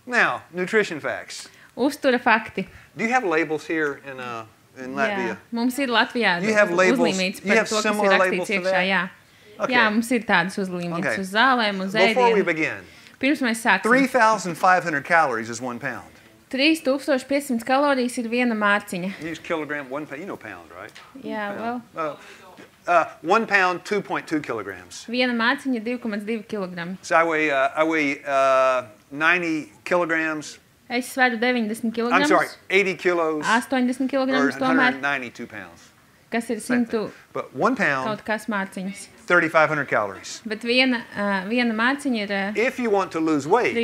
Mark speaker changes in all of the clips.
Speaker 1: Now, nutrition facts.
Speaker 2: Uztura fakti.
Speaker 1: Do you have labels here in Latvia?
Speaker 2: Jā, mums ir Latvijā
Speaker 1: You have labels-
Speaker 2: uzlīmīts
Speaker 1: you
Speaker 2: par
Speaker 1: have
Speaker 2: to, kas ir
Speaker 1: similar labels
Speaker 2: rakstīts
Speaker 1: to
Speaker 2: iekšā.
Speaker 1: that?
Speaker 2: Jā.
Speaker 1: Okay.
Speaker 2: Jā, mums ir tādas uzlīmītas
Speaker 1: Okay.
Speaker 2: uz zālēm, uz
Speaker 1: Before we
Speaker 2: ēdienu.
Speaker 1: begin,
Speaker 2: Pirms mēs sāksim.
Speaker 1: 3,500 calories is 1 pound.
Speaker 2: 3500 kalorijas ir viena mārciņa.
Speaker 1: You use kilogram, 1 pound. You know pound, right?
Speaker 2: Jā, vēl.
Speaker 1: 1 pound, 2.2 kilograms.
Speaker 2: Viena mārciņa 2,2 kg.
Speaker 1: So I weigh 90 kilograms.
Speaker 2: Es sveru 90 kg.
Speaker 1: I'm sorry, 80 kilos
Speaker 2: 80 kg
Speaker 1: or
Speaker 2: tomēr,
Speaker 1: 192 pounds.
Speaker 2: kas ir
Speaker 1: Same
Speaker 2: 100
Speaker 1: thing. But 1 pound,
Speaker 2: kaut kas mārciņas.
Speaker 1: 3,500 calories.
Speaker 2: Bet viena mārciņa ir
Speaker 1: If you want to lose weight,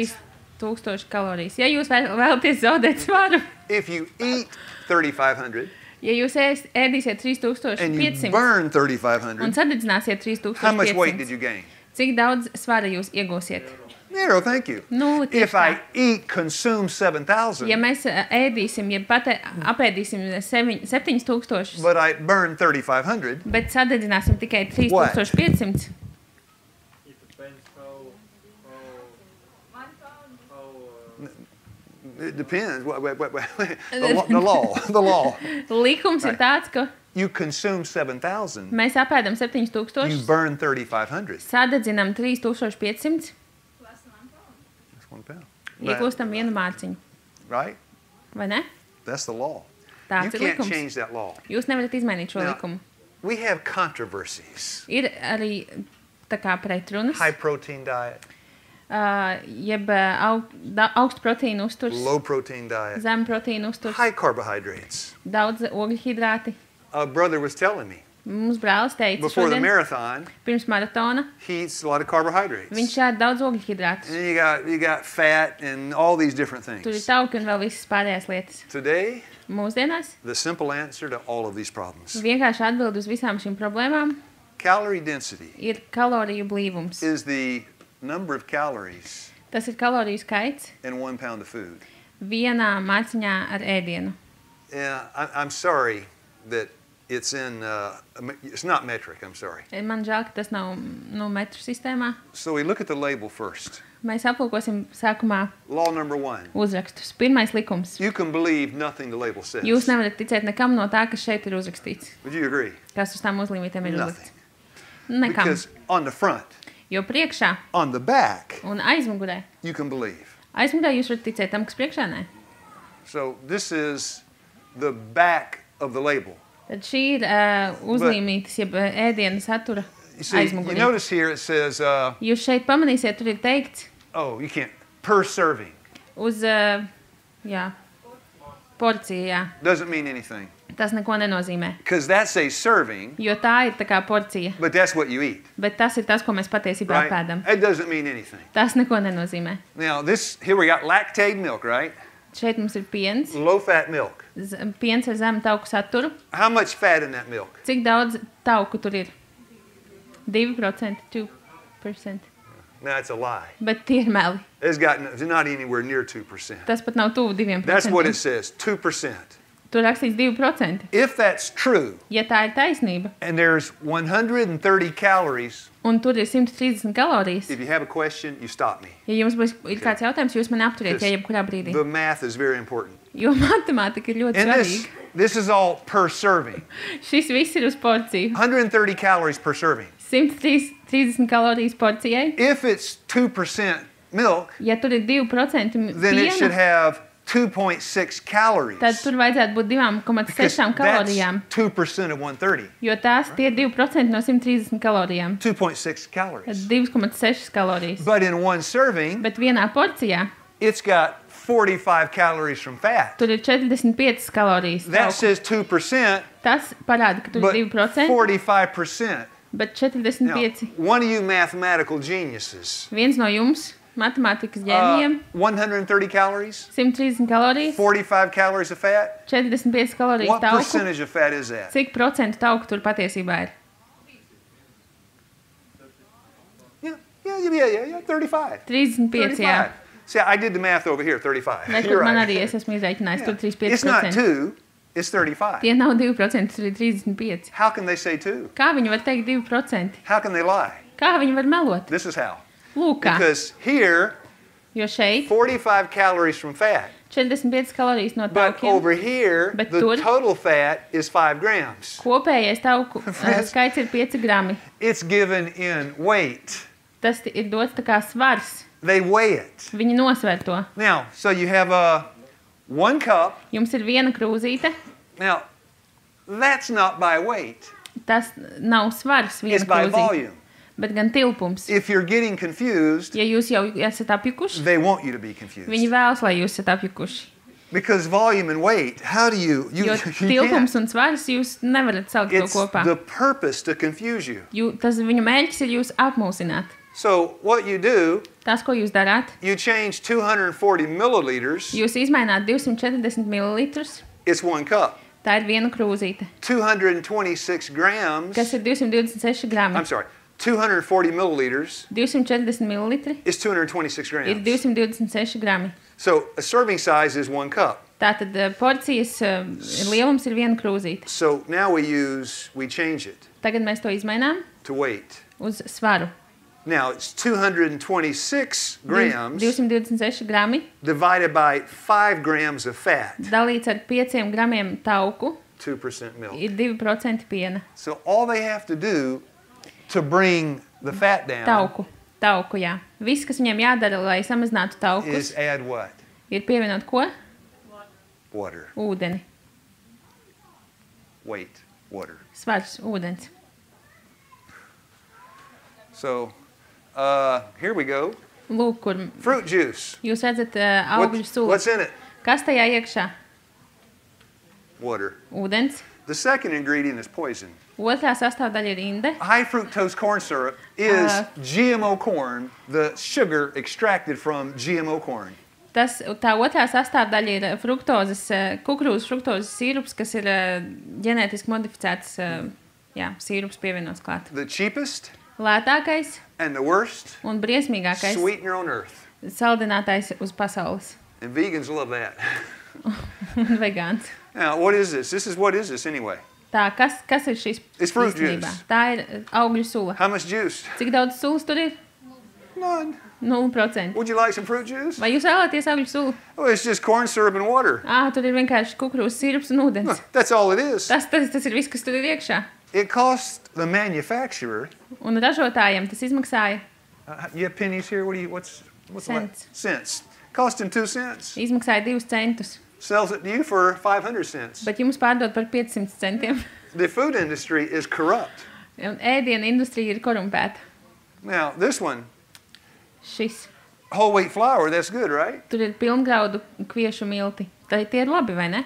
Speaker 2: 3000 kalorijas. Ja jūs vēlaties zaudēt svaru,
Speaker 1: if you eat 3,500
Speaker 2: ja jūs ēdīsiet
Speaker 1: and you
Speaker 2: 3500
Speaker 1: burn
Speaker 2: un
Speaker 1: 3,500,
Speaker 2: sadedzināsiet
Speaker 1: how much weight did
Speaker 2: 3500,
Speaker 1: you gain?
Speaker 2: cik daudz svara jūs iegūsiet?
Speaker 1: Zero, thank you.
Speaker 2: Nulli tieši
Speaker 1: If I
Speaker 2: tā.
Speaker 1: eat, consume 7,000,
Speaker 2: Ja mēs ēdīsim, ja apēdīsim 7000,
Speaker 1: but I burn 3,500,
Speaker 2: bet sadedzināsim tikai
Speaker 1: What?
Speaker 2: 3500,
Speaker 3: It depends
Speaker 1: it depends. The law.
Speaker 2: likums ir
Speaker 1: Right.
Speaker 2: tāds, ka
Speaker 1: You consume 7,000,
Speaker 2: mēs apēdam
Speaker 1: you
Speaker 2: 7000,
Speaker 1: burn 3,500.
Speaker 2: sadedzinām 3500,
Speaker 1: That's 1 pound.
Speaker 2: iegūstam vienu mārciņu.
Speaker 1: Right?
Speaker 2: Vai ne?
Speaker 1: That's the law. You
Speaker 2: Tāds ir
Speaker 1: can't
Speaker 2: likums.
Speaker 1: change that law.
Speaker 2: Jūs nevarat izmainīt šo
Speaker 1: Now,
Speaker 2: likumu.
Speaker 1: We have controversies.
Speaker 2: Ir arī tā kā pretrunas,
Speaker 1: High protein diet,
Speaker 2: jeb augstu proteīnu uzturs,
Speaker 1: low protein diet,
Speaker 2: zem proteīnu uzturs,
Speaker 1: high carbohydrates.
Speaker 2: daudz ogļhidrāti.
Speaker 1: A brother was telling me
Speaker 2: Mums brālis teica
Speaker 1: before the
Speaker 2: šodien,
Speaker 1: marathon,
Speaker 2: pirms maratona,
Speaker 1: he eats a lot of carbohydrates.
Speaker 2: viņš ēd daudz ogļhidrātus.
Speaker 1: And you got fat and all these different
Speaker 2: Tur ir
Speaker 1: things.
Speaker 2: tauki un vēl visas pārējās lietas.
Speaker 1: Today,
Speaker 2: Mūsdienās
Speaker 1: the simple answer to all of these problems.
Speaker 2: vienkārši atbild uz visām šīm problēmām
Speaker 1: Calorie density
Speaker 2: ir kaloriju blīvums.
Speaker 1: is the number of calories
Speaker 2: Tas ir kaloriju skaits
Speaker 1: in 1 pound of food.
Speaker 2: vienā mārciņā ar ēdienu.
Speaker 1: Yeah, I'm sorry that it's it's not metric, I'm sorry.
Speaker 2: Man žēl, ka tas nav metru sistēmā.
Speaker 1: So we look at the label first.
Speaker 2: Mēs aplūkosim sākumā
Speaker 1: Law number 1.
Speaker 2: uzrakstus. Pirmais likums.
Speaker 1: You can believe nothing the label says.
Speaker 2: Jūs nevarat ticēt nekam no tā, kas šeit ir uzrakstīts.
Speaker 1: Would you agree?
Speaker 2: Kas uz tām uzlīmītēm ir
Speaker 1: Nothing.
Speaker 2: uzlikts. Nekam.
Speaker 1: Because on the front,
Speaker 2: Jo priekšā
Speaker 1: on the back,
Speaker 2: un aizmugurē.
Speaker 1: you can believe.
Speaker 2: Aizmugurē jūs varat ticēt tam, kas priekšā nē.
Speaker 1: So this is the back of the label.
Speaker 2: Tad šī ir uzlīmītas, jeb ēdiena satura
Speaker 1: You see, you
Speaker 2: aizmugurī.
Speaker 1: notice here it says,
Speaker 2: Jūs šeit pamanīsiet, tur ir teikts
Speaker 1: you can't, per serving.
Speaker 2: uz, porcija, jā.
Speaker 1: Doesn't mean anything.
Speaker 2: Tas neko nenozīmē.
Speaker 1: Because that's a serving,
Speaker 2: Jo tā ir tā kā porcija.
Speaker 1: but that's what you eat.
Speaker 2: Bet tas ir tas, ko mēs patiesībā
Speaker 1: Right?
Speaker 2: apēdam.
Speaker 1: It doesn't mean anything.
Speaker 2: Tas neko nenozīmē.
Speaker 1: Now, here we got lactate milk, right?
Speaker 2: Šeit mums ir piens.
Speaker 1: Low fat milk.
Speaker 2: Piens ar zemu tauku saturu.
Speaker 1: How much fat in that milk?
Speaker 2: Cik daudz tauku tur ir? 2%, 2%.
Speaker 1: No, it's a lie.
Speaker 2: Bet tie ir meli.
Speaker 1: It's not anywhere near 2%.
Speaker 2: Tas pat nav tuvu 2%.
Speaker 1: That's what it says, 2%.
Speaker 2: Tur rakstīts 2%.
Speaker 1: If that's true,
Speaker 2: Ja tā ir taisnība,
Speaker 1: and there's 130 calories,
Speaker 2: un tur ir 130 kalorijas,
Speaker 1: if you have a question, you stop me.
Speaker 2: ja jums ir kāds jautājums, jūs mani apturiet, ja jebkurā brīdī.
Speaker 1: The math is very important.
Speaker 2: Jo matemātika ir ļoti
Speaker 1: And
Speaker 2: svarīga.
Speaker 1: this is all per serving.
Speaker 2: Šis viss ir uz porciju.
Speaker 1: 130 calories per serving.
Speaker 2: 130 kalorijas porcijai.
Speaker 1: If it's 2% milk,
Speaker 2: Ja tur ir 2%
Speaker 1: then it should
Speaker 2: piena,
Speaker 1: have 2.6 calories.
Speaker 2: tad tur vajadzētu būt 2,6 kalorijām.
Speaker 1: That's 2% of 130.
Speaker 2: Jo tās tie 2% no 130 kalorijām.
Speaker 1: 2.6
Speaker 2: Tad
Speaker 1: calories.
Speaker 2: 2,6 kalorijas.
Speaker 1: But in one serving,
Speaker 2: Bet vienā porcijā
Speaker 1: it's got 45 calories from fat.
Speaker 2: tur ir 45 kalorijas.
Speaker 1: That
Speaker 2: tauku.
Speaker 1: says 2%,
Speaker 2: Tas parāda, ka tur
Speaker 1: but
Speaker 2: ir 2%,
Speaker 1: 45%.
Speaker 2: bet
Speaker 1: Now,
Speaker 2: 45.
Speaker 1: one of you mathematical geniuses,
Speaker 2: Viens no jums, matemātikas ģēnijiem,
Speaker 1: 130 calories,
Speaker 2: 130 kalorijas,
Speaker 1: 45 calories of fat.
Speaker 2: 45 kalorijas
Speaker 1: What
Speaker 2: tauku.
Speaker 1: percentage of fat is that?
Speaker 2: Cik procentu tauku tur patiesībā ir?
Speaker 1: Yeah, 35.
Speaker 2: 35, jā.
Speaker 1: See, I did the math over here, 35.
Speaker 2: Vai
Speaker 1: You're
Speaker 2: tur man
Speaker 1: right.
Speaker 2: arī es esmu izreikinājis, tur
Speaker 1: It's not
Speaker 2: 35%.
Speaker 1: 2, it's 35.
Speaker 2: Tie nav 2%, tur ir 35.
Speaker 1: How can they say 2?
Speaker 2: Kā viņi var teikt 2%?
Speaker 1: How can they lie?
Speaker 2: Kā viņi var melot?
Speaker 1: This is how.
Speaker 2: Lūk, kā.
Speaker 1: Because here,
Speaker 2: Jo šeit
Speaker 1: 45 calories from fat.
Speaker 2: 45 kalorijas no
Speaker 1: But
Speaker 2: taukiem,
Speaker 1: over here,
Speaker 2: Bet
Speaker 1: the
Speaker 2: tur-
Speaker 1: total fat is 5 grams.
Speaker 2: kopējais tauku skaits ir 5 grami.
Speaker 1: It's given in weight.
Speaker 2: Tas ir dots tā kā svars.
Speaker 1: They weigh it.
Speaker 2: Viņi nosver to.
Speaker 1: Now, so you have one cup.
Speaker 2: Jums ir viena krūzīte.
Speaker 1: Now, that's not by weight.
Speaker 2: Tas nav svars
Speaker 1: It's
Speaker 2: viena
Speaker 1: by
Speaker 2: krūzīte,
Speaker 1: volume.
Speaker 2: bet gan tilpums.
Speaker 1: If you're getting confused,
Speaker 2: Ja jūs jau esat apjukuši,
Speaker 1: they want you to be confused.
Speaker 2: viņi vēlas, lai jūs esat apjukuši.
Speaker 1: Because volume and weight, how do you
Speaker 2: Jo
Speaker 1: you
Speaker 2: tilpums
Speaker 1: can't.
Speaker 2: un svars jūs nevarat salikt to
Speaker 1: It's
Speaker 2: kopā.
Speaker 1: the purpose to confuse you.
Speaker 2: Tas viņu mērķis ir jūs apmulsināt.
Speaker 1: So what you do,
Speaker 2: Tas, ko jūs darāt,
Speaker 1: you change 240 milliliters.
Speaker 2: jūs izmaināt 240 ml.
Speaker 1: It's one cup.
Speaker 2: Tā ir viena krūzīte,
Speaker 1: 226 grams.
Speaker 2: kas ir 226 grami.
Speaker 1: I'm sorry. 240 milliliters
Speaker 2: 240 ml
Speaker 1: is 226
Speaker 2: ir
Speaker 1: grams.
Speaker 2: 226 grami.
Speaker 1: So a serving size is one cup.
Speaker 2: Tātad porcijas lielums ir viena krūzīte.
Speaker 1: So now we change it
Speaker 2: Tagad mēs to izmainām
Speaker 1: to weight.
Speaker 2: uz svaru.
Speaker 1: Now it's 226 grams
Speaker 2: 226 grami
Speaker 1: divided by 5 grams of fat,
Speaker 2: dalīts ar 5 gramiem tauku
Speaker 1: 2% milk.
Speaker 2: ir 2% piena.
Speaker 1: So all they have to do to bring the fat down
Speaker 2: Tauku, jā. Viss, kas viņiem jādara, lai samazinātu taukus,
Speaker 1: is add what?
Speaker 2: ir pievienot ko?
Speaker 1: Water.
Speaker 2: Ūdeni.
Speaker 1: Weight. Water.
Speaker 2: Svars, ūdens.
Speaker 1: So here we go.
Speaker 2: Lūk, kur
Speaker 1: Fruit juice.
Speaker 2: jūs redzat augļu sulu.
Speaker 1: What's in it?
Speaker 2: Kas tajā iekšā?
Speaker 1: Water.
Speaker 2: Ūdens.
Speaker 1: The second ingredient is poison.
Speaker 2: Otrā sastāvdaļa ir inde.
Speaker 1: High fructose corn syrup is GMO corn, the sugar extracted from GMO corn.
Speaker 2: Tā otrā sastāvdaļa ir kukurūzas fruktozes sīrups, kas ir ģenētiski modificēts sīrups pievienots klāt.
Speaker 1: The cheapest
Speaker 2: Lētākais
Speaker 1: and the worst
Speaker 2: un briesmīgākais
Speaker 1: sweetener on earth.
Speaker 2: saldinātājs uz pasaules.
Speaker 1: And vegans love that.
Speaker 2: Un vegāns.
Speaker 1: Now, what is this? What is this anyway?
Speaker 2: Tā, kas ir šis
Speaker 1: It's fruit
Speaker 2: īstenībā?
Speaker 1: juice.
Speaker 2: Tā ir augļu sula.
Speaker 1: How much juice?
Speaker 2: Cik daudz sulas tur ir?
Speaker 1: None.
Speaker 2: 0%.
Speaker 1: Would you like some fruit juice?
Speaker 2: Vai jūs vēlaties augļu sulu?
Speaker 1: Oh, it's just corn syrup and water.
Speaker 2: Tur ir vienkārši kukurūzas sīrups un ūdens.
Speaker 1: That's all it is.
Speaker 2: Tas ir viss, kas tur ir iekšā.
Speaker 1: It costs the manufacturer.
Speaker 2: Un ražotājiem tas izmaksāja
Speaker 1: You have pennies here? What's
Speaker 2: Cents.
Speaker 1: Cents. Cost him 2 cents.
Speaker 2: Izmaksāja 2 centus,
Speaker 1: Sells it to you for 500 cents.
Speaker 2: bet jums pārdod par 500 centiem.
Speaker 1: The food industry is corrupt.
Speaker 2: Un ēdiena industrija ir korumpēta.
Speaker 1: Now, this one,
Speaker 2: Šis.
Speaker 1: whole wheat flour, that's good, right?
Speaker 2: Tur ir pilngraudu kviešu milti. Tie ir labi, vai ne?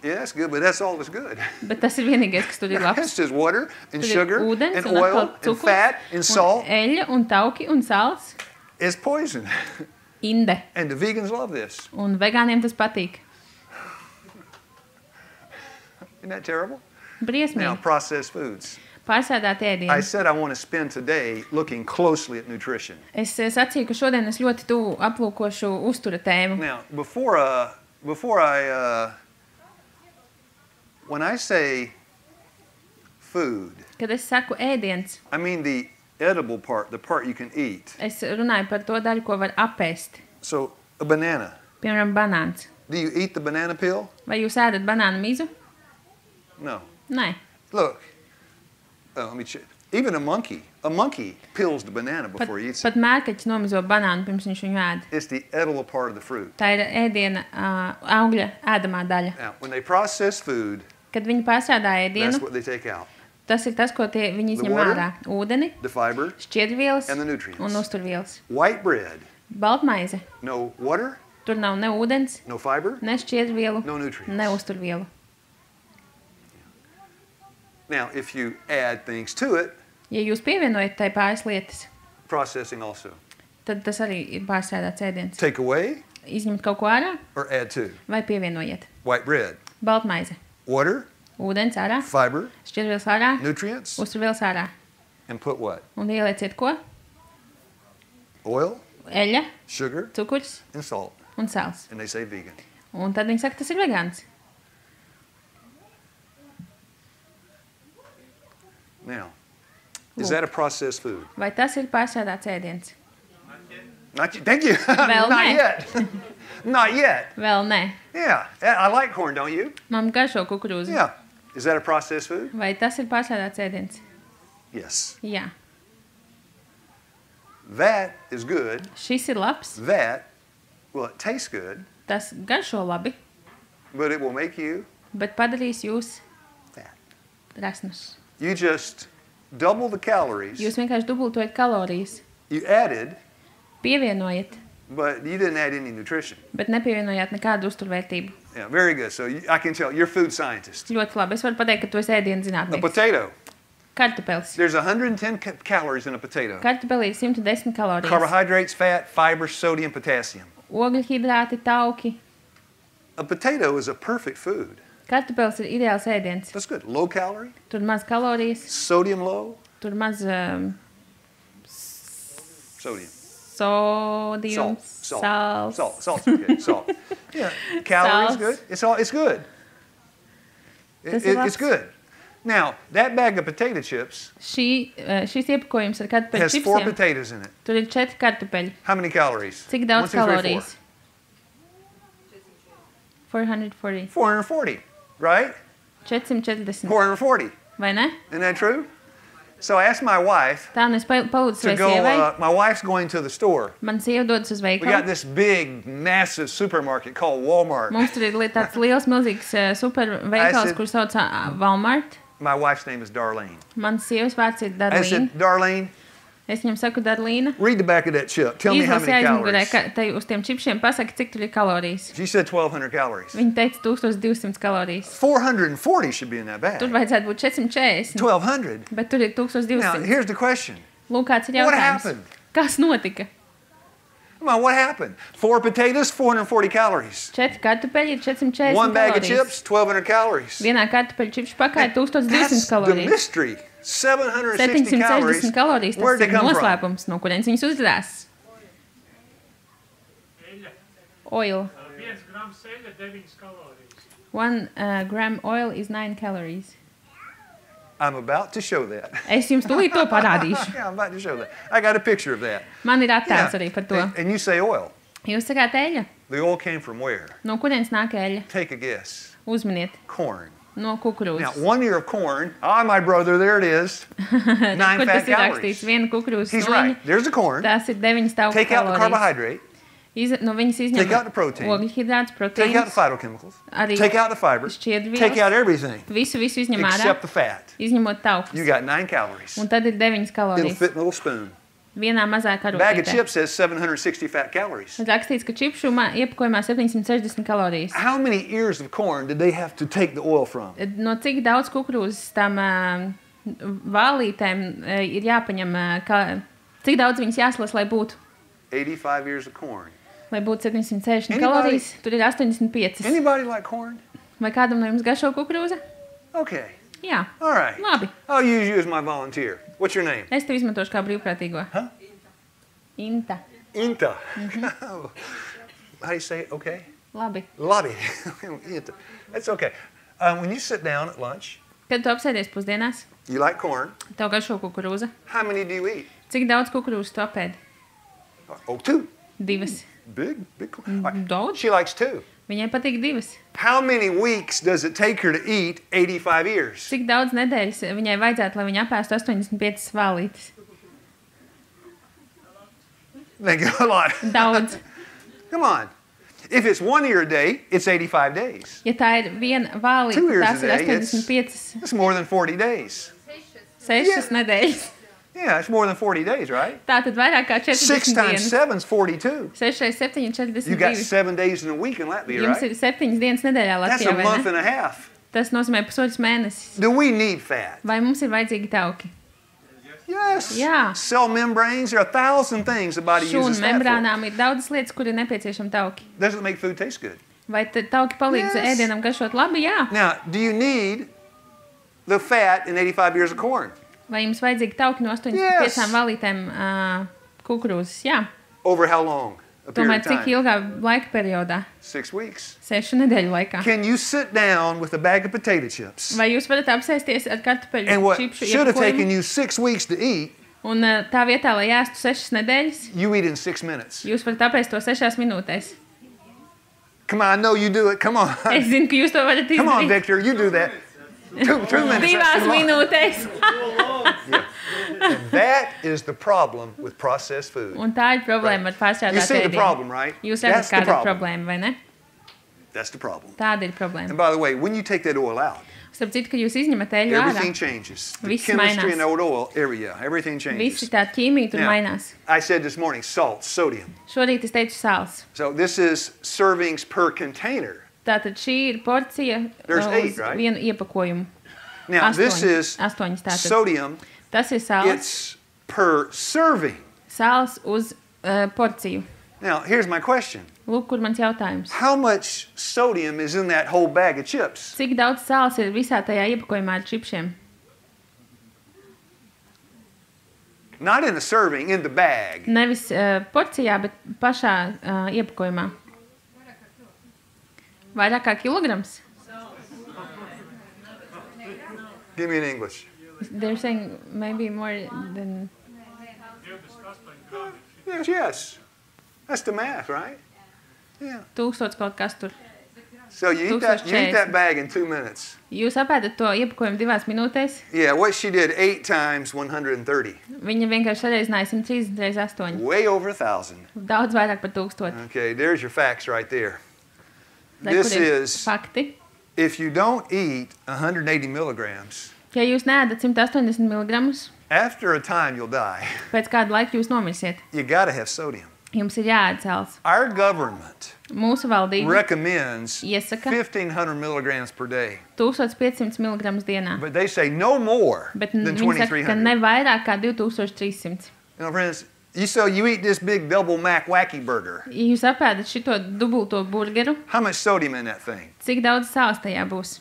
Speaker 1: Yeah, that's good, but that's all that's good.
Speaker 2: Bet tas ir vienīgais, kas tur ir labs.
Speaker 1: It's just water and
Speaker 2: Tur ir
Speaker 1: sugar
Speaker 2: ūdens
Speaker 1: and
Speaker 2: un
Speaker 1: oil
Speaker 2: atkal
Speaker 1: and
Speaker 2: cukurs
Speaker 1: fat and salt.
Speaker 2: un eļļa un tauki un sāls.
Speaker 1: It's poison.
Speaker 2: Inde.
Speaker 1: And the vegans love this.
Speaker 2: Un vegāniem tas patīk.
Speaker 1: Isn't that terrible? Now,
Speaker 2: Briesmīgi.
Speaker 1: processed foods.
Speaker 2: Pārsēdāt
Speaker 1: I
Speaker 2: ēdienu.
Speaker 1: said I want to spend today looking closely at nutrition.
Speaker 2: Es sacīju, ka šodien es ļoti tuvu aplūkošu uztura tēmu.
Speaker 1: Now, when I say food,
Speaker 2: Kad es saku ēdiens,
Speaker 1: I mean the edible part, the part you can eat.
Speaker 2: es runāju par to daļu, ko var apēst.
Speaker 1: So, a banana.
Speaker 2: Piemēram, banāns.
Speaker 1: Do you eat the banana peel?
Speaker 2: Vai jūs ēdat banānu mizu?
Speaker 1: No.
Speaker 2: Nē.
Speaker 1: Look. Let me check. Even a monkey peels the banana before he eats it.
Speaker 2: Pat mērkaķis nomizo banānu, pirms viņš viņu ēd.
Speaker 1: It's the edible part of the fruit.
Speaker 2: Tā ir ēdiena augļa ēdamā daļa.
Speaker 1: Now, when they process food,
Speaker 2: Kad viņi pārstrādā
Speaker 1: that's
Speaker 2: ēdienu,
Speaker 1: what they take out.
Speaker 2: tas ir tas, ko viņi izņem
Speaker 1: water,
Speaker 2: ārā. Ūdeni,
Speaker 1: The fiber
Speaker 2: šķiedrvielas
Speaker 1: and the nutrients.
Speaker 2: un uzturvielas.
Speaker 1: White bread,
Speaker 2: Baltmaize.
Speaker 1: no water,
Speaker 2: Tur nav ne ūdens,
Speaker 1: no fiber,
Speaker 2: ne šķiedrvielu,
Speaker 1: no nutrients.
Speaker 2: ne uzturvielu.
Speaker 1: Now, if you add things to it,
Speaker 2: Ja jūs pievienojat tai pāris lietas,
Speaker 1: processing also.
Speaker 2: tad tas arī ir pārstrādāts ēdiens.
Speaker 1: Take away
Speaker 2: Izņemt kaut ko ārā
Speaker 1: or add to.
Speaker 2: vai pievienojiet.
Speaker 1: White bread,
Speaker 2: Baltmaize.
Speaker 1: water,
Speaker 2: Ūdens ārā,
Speaker 1: fiber,
Speaker 2: šķiedrvielas ārā,
Speaker 1: nutrients,
Speaker 2: uzturvielas ārā.
Speaker 1: and put what?
Speaker 2: Un ielieciet ko?
Speaker 1: Oil,
Speaker 2: Eļļa,
Speaker 1: sugar,
Speaker 2: cukurs
Speaker 1: and salt.
Speaker 2: un sāls.
Speaker 1: And they say vegan.
Speaker 2: Un tad viņi saka, tas ir vegāns.
Speaker 1: Now, is that a processed food?
Speaker 2: Vai tas ir pārstrādāts ēdiens?
Speaker 1: Not yet. Thank you.
Speaker 2: Vēl
Speaker 1: Not
Speaker 2: nē.
Speaker 1: yet. Not yet.
Speaker 2: Vēl nē.
Speaker 1: Yeah, I like corn, don't you?
Speaker 2: Man garšo kukurūza.
Speaker 1: Yeah. Is that a processed food?
Speaker 2: Vai tas ir pārstrādāts ēdiens?
Speaker 1: Yes.
Speaker 2: Jā.
Speaker 1: That is good.
Speaker 2: Šis ir labs.
Speaker 1: That, well, it tastes good,
Speaker 2: Tas garšo labi,
Speaker 1: but it will make you
Speaker 2: bet padarīs jūs
Speaker 1: fat.
Speaker 2: resnus.
Speaker 1: You just double the calories.
Speaker 2: Jūs vienkārši dubultojat kalorijas.
Speaker 1: You added,
Speaker 2: Pievienojat,
Speaker 1: but you didn't add any nutrition.
Speaker 2: bet nepievienojāt nekādu uzturvērtību.
Speaker 1: Yeah, very good. So I can tell you're a food scientist.
Speaker 2: Ļoti labi. Es varu pateikt, ka tu esi ēdienas
Speaker 1: A
Speaker 2: zinātnieks.
Speaker 1: potato.
Speaker 2: Kartupelis.
Speaker 1: There's 110 calories in a potato.
Speaker 2: Kartupelī ir 110 kalorijas.
Speaker 1: Carbohydrates, fat, fiber, sodium, potassium.
Speaker 2: Ogļhidrāti, tauki.
Speaker 1: A potato is a perfect food.
Speaker 2: Kartupelis ir ideāls ēdiens.
Speaker 1: That's good. Low calorie,
Speaker 2: Tur maz kalorijas,
Speaker 1: sodium low,
Speaker 2: tur maz
Speaker 1: sodium.
Speaker 2: sodiums, sāls.
Speaker 1: Salt's okay. Salt. Yeah. Calories
Speaker 2: Salt.
Speaker 1: good. It's good.
Speaker 2: Tas ir
Speaker 1: It's
Speaker 2: labs.
Speaker 1: good. Now, that bag of potato chips
Speaker 2: Šis iepakojums ar kartupeļu
Speaker 1: has 4
Speaker 2: čipsiem,
Speaker 1: potatoes in it.
Speaker 2: tur ir 4 kartupeļi.
Speaker 1: How many calories?
Speaker 2: Cik daudz
Speaker 1: 1, 2, 3, 4.
Speaker 2: kalorijas? 440.
Speaker 1: 440, right?
Speaker 2: 440.
Speaker 1: 440.
Speaker 2: Vai ne?
Speaker 1: Isn't that true? So I asked my wife
Speaker 2: Tā nu es palūdzu
Speaker 1: to
Speaker 2: savai
Speaker 1: go,
Speaker 2: sievai.
Speaker 1: my wife's going to the store.
Speaker 2: Man sieva dodas uz
Speaker 1: We got
Speaker 2: veikalu.
Speaker 1: this big, massive supermarket called Walmart.
Speaker 2: Mums tur ir tāds liels, milzīgs superveikals,
Speaker 1: said-
Speaker 2: kur sauc Walmart.
Speaker 1: My wife's name is Darlene.
Speaker 2: Mans sievas vārds ir
Speaker 1: I
Speaker 2: Darlīna.
Speaker 1: said, Darlene,
Speaker 2: Es viņam saku Darlīna.
Speaker 1: read the back of that chip. Tell me how
Speaker 2: Izlasi
Speaker 1: many
Speaker 2: aizmugurē,
Speaker 1: calories.
Speaker 2: te uz tiem čipšiem pasaka, cik tur ir kalorijas.
Speaker 1: She said 1,200 calories.
Speaker 2: Viņa teica 1200 kalorijas.
Speaker 1: 440 should be in that bag.
Speaker 2: Tur vajadzētu būt 440,
Speaker 1: 1,200.
Speaker 2: bet tur ir
Speaker 1: Now,
Speaker 2: 1200.
Speaker 1: here's the question.
Speaker 2: Lūk, kāds ir
Speaker 1: What
Speaker 2: jautājums.
Speaker 1: happened?
Speaker 2: Kas notika?
Speaker 1: Come on, what happened? 4 potatoes, 440 calories.
Speaker 2: 4 kartupeļi ir 440
Speaker 1: One bag of
Speaker 2: kalorijas.
Speaker 1: chips, 1,200 calories.
Speaker 2: Vienā kartupeļu čipšu pakā ir 1200
Speaker 1: That's the
Speaker 2: kalorijas.
Speaker 1: mystery. 760 calories.
Speaker 2: 760 kalorijas,
Speaker 1: Where'd
Speaker 2: tas
Speaker 1: they
Speaker 2: ir
Speaker 1: come from?
Speaker 2: noslēpums, no kurienes viņas uzrās.
Speaker 3: Eļļa.
Speaker 2: Oil.
Speaker 3: 1 grams eļļa, 9 kalorijas.
Speaker 2: 1 gram oil is 9 calories.
Speaker 1: I'm about to show that.
Speaker 2: Es jums tūlīt to parādīšu.
Speaker 1: Yeah, I'm about to show that. I got a picture of that.
Speaker 2: Man ir attēls
Speaker 1: Yeah.
Speaker 2: arī par to.
Speaker 1: And you say oil.
Speaker 2: Jūs sakāt eļļa?
Speaker 1: The oil came from where?
Speaker 2: No kurienes nāk eļļa?
Speaker 1: Take a guess.
Speaker 2: Uzminiet.
Speaker 1: Corn.
Speaker 2: No
Speaker 1: Now,
Speaker 2: kukurūzas.
Speaker 1: 1 ear of corn. Ah, my brother, there it is. 9
Speaker 2: Kur
Speaker 1: fat
Speaker 2: tas ir
Speaker 1: calories.
Speaker 2: rakstīts? Viena kukurūzas
Speaker 1: He's
Speaker 2: sūniņa.
Speaker 1: right. There's the corn.
Speaker 2: Tās ir 9 tauku
Speaker 1: Take out the
Speaker 2: kalorijas.
Speaker 1: carbohydrate.
Speaker 2: No viņas
Speaker 1: Take out the
Speaker 2: izņem
Speaker 1: protein.
Speaker 2: ogļhidrāts,
Speaker 1: Take out the
Speaker 2: proteīns,
Speaker 1: phytochemicals.
Speaker 2: arī
Speaker 1: Take out the fiber.
Speaker 2: šķiedrvielas.
Speaker 1: Take out everything
Speaker 2: Visu izņem ārā,
Speaker 1: except the fat.
Speaker 2: izņemot taukus.
Speaker 1: You got 9 calories.
Speaker 2: Un tad ir 9
Speaker 1: It'll
Speaker 2: kalorijas.
Speaker 1: fit in a little spoon.
Speaker 2: Vienā mazā
Speaker 1: Bag of
Speaker 2: karotītē.
Speaker 1: chips has 760 fat calories.
Speaker 2: Ir rakstīts, ka čipšu iepakojumā 760 kalorijas.
Speaker 1: How many ears of corn did they have to take the oil from?
Speaker 2: No cik daudz kukurūzas tam vālītēm ir jāpaņem, cik daudz viņas jāslas, lai būtu?
Speaker 1: 85 ears of corn.
Speaker 2: Lai būtu 760
Speaker 1: Anybody?
Speaker 2: kalorijas, tur ir 85.
Speaker 1: Anybody like corn?
Speaker 2: Vai kādam no jums garšo kukurūza?
Speaker 1: Okay.
Speaker 2: Jā,
Speaker 1: All right.
Speaker 2: labi.
Speaker 1: I'll use you as my volunteer. What's your name?
Speaker 2: Es tev izmantošu kā brīvprātīgo.
Speaker 1: Huh?
Speaker 2: Inta.
Speaker 1: Inta. How do you say it? Okay.
Speaker 2: Labi.
Speaker 1: Lobby. Inta. That's okay. When you sit down at lunch,
Speaker 2: Kad tu apsēdies pusdienās,
Speaker 1: you like corn.
Speaker 2: tev garšo kukurūza.
Speaker 1: How many do you eat?
Speaker 2: Cik daudz kukurūzas tu apēdi?
Speaker 1: Oh, 2.
Speaker 2: 2.
Speaker 1: Big corn. All right.
Speaker 2: Daudz.
Speaker 1: She likes 2.
Speaker 2: Viņai patīk 2.
Speaker 1: How many weeks does it take her to eat 85 ears?
Speaker 2: Cik daudz nedēļas viņai vajadzētu, lai viņa apēstu 85 vālītes?
Speaker 1: Thank you a lot.
Speaker 2: Daudz.
Speaker 1: Come on. If it's 1 ear a day, it's 85 days.
Speaker 2: Ja tā ir viena
Speaker 1: 2
Speaker 2: vālīte,
Speaker 1: ears
Speaker 2: tās
Speaker 1: a
Speaker 2: ir
Speaker 1: day,
Speaker 2: 85,
Speaker 1: It's more than 40 days.
Speaker 2: 6 nedēļas.
Speaker 1: Yeah, it's more than 40 days, right?
Speaker 2: Tā tad vairāk kā
Speaker 1: 6
Speaker 2: 40
Speaker 1: times
Speaker 2: dienas.
Speaker 1: 7 is 42.
Speaker 2: 6 reizes 7 ir
Speaker 1: You got
Speaker 2: 42.
Speaker 1: 7 days in a week in Latvia,
Speaker 2: Jums
Speaker 1: right?
Speaker 2: ir 7 dienas nedēļā
Speaker 1: That's
Speaker 2: Latvijā,
Speaker 1: a
Speaker 2: vai
Speaker 1: month
Speaker 2: ne?
Speaker 1: and a half.
Speaker 2: Tas nozīmē pusotrs mēnesis.
Speaker 1: Do we need fat?
Speaker 2: Vai mums ir vajadzīgi tauki?
Speaker 1: Yes.
Speaker 2: Yeah.
Speaker 1: Cell membranes, there are 1,000 things the body
Speaker 2: Šūnu
Speaker 1: uses fat for.
Speaker 2: membrānām ir daudzas lietas, kur ir nepieciešami tauki.
Speaker 1: Does it make food taste good?
Speaker 2: Vai tauki palīdz
Speaker 1: Yes.
Speaker 2: ēdienam garšot labi? Jā.
Speaker 1: Now, do you need the fat in 85 ears of corn?
Speaker 2: Vai jums vajadzīgi tauki no 85
Speaker 1: Yes.
Speaker 2: valītēm kukurūzas? Jā.
Speaker 1: Over how long? A period
Speaker 2: Tomēr
Speaker 1: of
Speaker 2: cik
Speaker 1: time?
Speaker 2: ilgā laika periodā?
Speaker 1: 6 weeks.
Speaker 2: 6 nedēļu laikā.
Speaker 1: Can you sit down with a bag of potato chips?
Speaker 2: Vai jūs varat apsēsties ar kartupeļu
Speaker 1: And what
Speaker 2: čipšu
Speaker 1: should have taken
Speaker 2: iepakojumu?
Speaker 1: you 6 weeks to eat
Speaker 2: Un tā vietā, lai ēstu 6 nedēļas,
Speaker 1: you eat in 6 minutes.
Speaker 2: jūs varat apēst to 6 minūtēs.
Speaker 1: Come on, I know you do it. Come on.
Speaker 2: Es zinu, ka jūs to varat
Speaker 1: Come on,
Speaker 2: izdarīt.
Speaker 1: Victor, you do that. 2 minutes. That's
Speaker 2: 2
Speaker 1: too long.
Speaker 2: minūtēs.
Speaker 1: Yeah. And that is the problem with processed food.
Speaker 2: Un tā ir problēma ar
Speaker 1: You
Speaker 2: pārstrādātu
Speaker 1: see the
Speaker 2: ēdienu.
Speaker 1: problem, right?
Speaker 2: Jūs
Speaker 1: That's
Speaker 2: redzat,
Speaker 1: the
Speaker 2: kāda ir
Speaker 1: problem.
Speaker 2: problēma, vai ne?
Speaker 1: That's the problem.
Speaker 2: Tāda ir problēma.
Speaker 1: And by the way, when you take that oil out,
Speaker 2: Starp citu, ka jūs izņemat eļu
Speaker 1: everything
Speaker 2: ārā,
Speaker 1: changes. The
Speaker 2: Viss
Speaker 1: chemistry
Speaker 2: mainās.
Speaker 1: in that oil, everything
Speaker 2: visi
Speaker 1: changes.
Speaker 2: tā ķīmija tur
Speaker 1: Now,
Speaker 2: mainās.
Speaker 1: I said this morning, salt, sodium.
Speaker 2: Šorīt es teicu sāls.
Speaker 1: So this is servings per container.
Speaker 2: Tātad šī ir porcija
Speaker 1: There's
Speaker 2: uz
Speaker 1: 8, right?
Speaker 2: vienu iepakojumu.
Speaker 1: Now this is
Speaker 2: 8 tātad.
Speaker 1: sodium.
Speaker 2: Tas ir sāls.
Speaker 1: It's per serving.
Speaker 2: Sāls uz porciju.
Speaker 1: Now, here's my question.
Speaker 2: Lūk, kur mans jautājums.
Speaker 1: How much sodium is in that whole bag of chips?
Speaker 2: Cik daudz sāls ir visā tajā iepakojumā ar čipšiem?
Speaker 1: Not in the serving, in the bag.
Speaker 2: Nevis porcijā, bet pašā iepakojumā. Vairāk kā kilograms?
Speaker 1: Give me in English.
Speaker 2: They're saying maybe more than...
Speaker 1: Yes. That's the math, right? Yeah.
Speaker 2: 1000 kaut kas tur.
Speaker 1: So you eat that
Speaker 2: 1040.
Speaker 1: bag in 2 minutes.
Speaker 2: Jūs apēdat to iepakojumu 2 minūtēs.
Speaker 1: Yeah, what she did 8 times 130.
Speaker 2: Viņa vienkārši sareizināja 130 reiz 8.
Speaker 1: Way over 1,000.
Speaker 2: Daudz vairāk par 1000.
Speaker 1: Okay, there's your facts right there.
Speaker 2: Lai
Speaker 1: This
Speaker 2: kur ir
Speaker 1: is,
Speaker 2: fakti.
Speaker 1: if you don't eat 180 milligrams,
Speaker 2: Ja jūs neēdat 180 mg,
Speaker 1: after a time you'll die.
Speaker 2: pēc kāda laika jūs nomirsiet.
Speaker 1: You got to have sodium.
Speaker 2: Jums ir jāēd sāls.
Speaker 1: Our government
Speaker 2: Mūsu valdība
Speaker 1: recommends
Speaker 2: iesaka
Speaker 1: 1,500 milligrams per day.
Speaker 2: 1500 mg dienā.
Speaker 1: But they say no more
Speaker 2: Bet
Speaker 1: than
Speaker 2: viņi saka, ka
Speaker 1: 2,300.
Speaker 2: ne vairāk kā 2300.
Speaker 1: You know, friends, you eat this big double Mac wacky burger.
Speaker 2: Ja jūs apēdat šito dubulto burgeru,
Speaker 1: How much sodium in that thing?
Speaker 2: cik daudz sāls tajā būs?